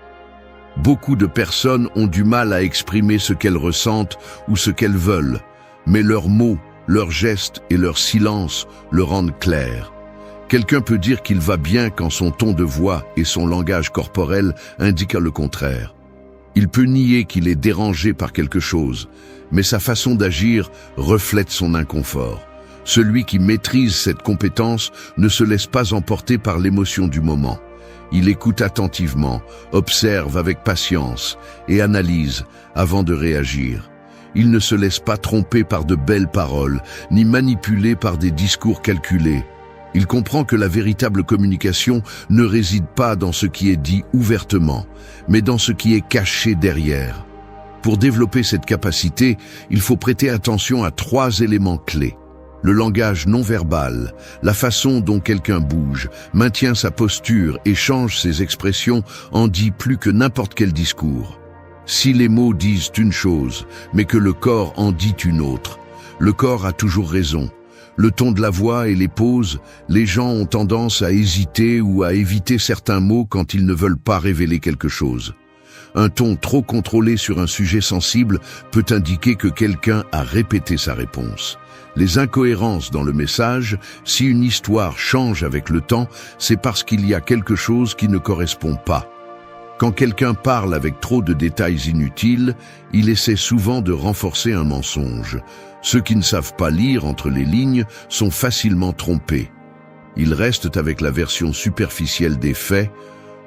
Beaucoup de personnes ont du mal à exprimer ce qu'elles ressentent ou ce qu'elles veulent, mais leurs mots, leurs gestes et leur silence le rendent clair. Quelqu'un peut dire qu'il va bien quand son ton de voix et son langage corporel indiquent le contraire. Il peut nier qu'il est dérangé par quelque chose, mais sa façon d'agir reflète son inconfort. Celui qui maîtrise cette compétence ne se laisse pas emporter par l'émotion du moment. Il écoute attentivement, observe avec patience et analyse avant de réagir. Il ne se laisse pas tromper par de belles paroles, ni manipuler par des discours calculés. Il comprend que la véritable communication ne réside pas dans ce qui est dit ouvertement, mais dans ce qui est caché derrière. Pour développer cette capacité, il faut prêter attention à 3 éléments clés. Le langage non verbal, la façon dont quelqu'un bouge, maintient sa posture et change ses expressions en dit plus que n'importe quel discours. Si les mots disent une chose, mais que le corps en dit une autre, le corps a toujours raison. Le ton de la voix et les pauses, les gens ont tendance à hésiter ou à éviter certains mots quand ils ne veulent pas révéler quelque chose. Un ton trop contrôlé sur un sujet sensible peut indiquer que quelqu'un a répété sa réponse. Les incohérences dans le message, si une histoire change avec le temps, c'est parce qu'il y a quelque chose qui ne correspond pas. Quand quelqu'un parle avec trop de détails inutiles, il essaie souvent de renforcer un mensonge. Ceux qui ne savent pas lire entre les lignes sont facilement trompés. Ils restent avec la version superficielle des faits,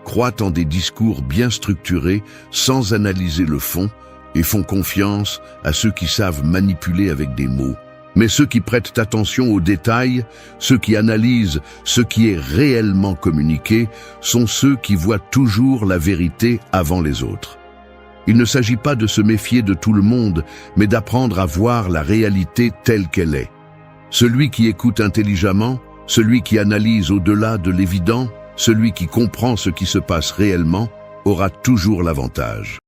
croient en des discours bien structurés sans analyser le fond et font confiance à ceux qui savent manipuler avec des mots. Mais ceux qui prêtent attention aux détails, ceux qui analysent ce qui est réellement communiqué, sont ceux qui voient toujours la vérité avant les autres. Il ne s'agit pas de se méfier de tout le monde, mais d'apprendre à voir la réalité telle qu'elle est. Celui qui écoute intelligemment, celui qui analyse au-delà de l'évident, celui qui comprend ce qui se passe réellement, aura toujours l'avantage.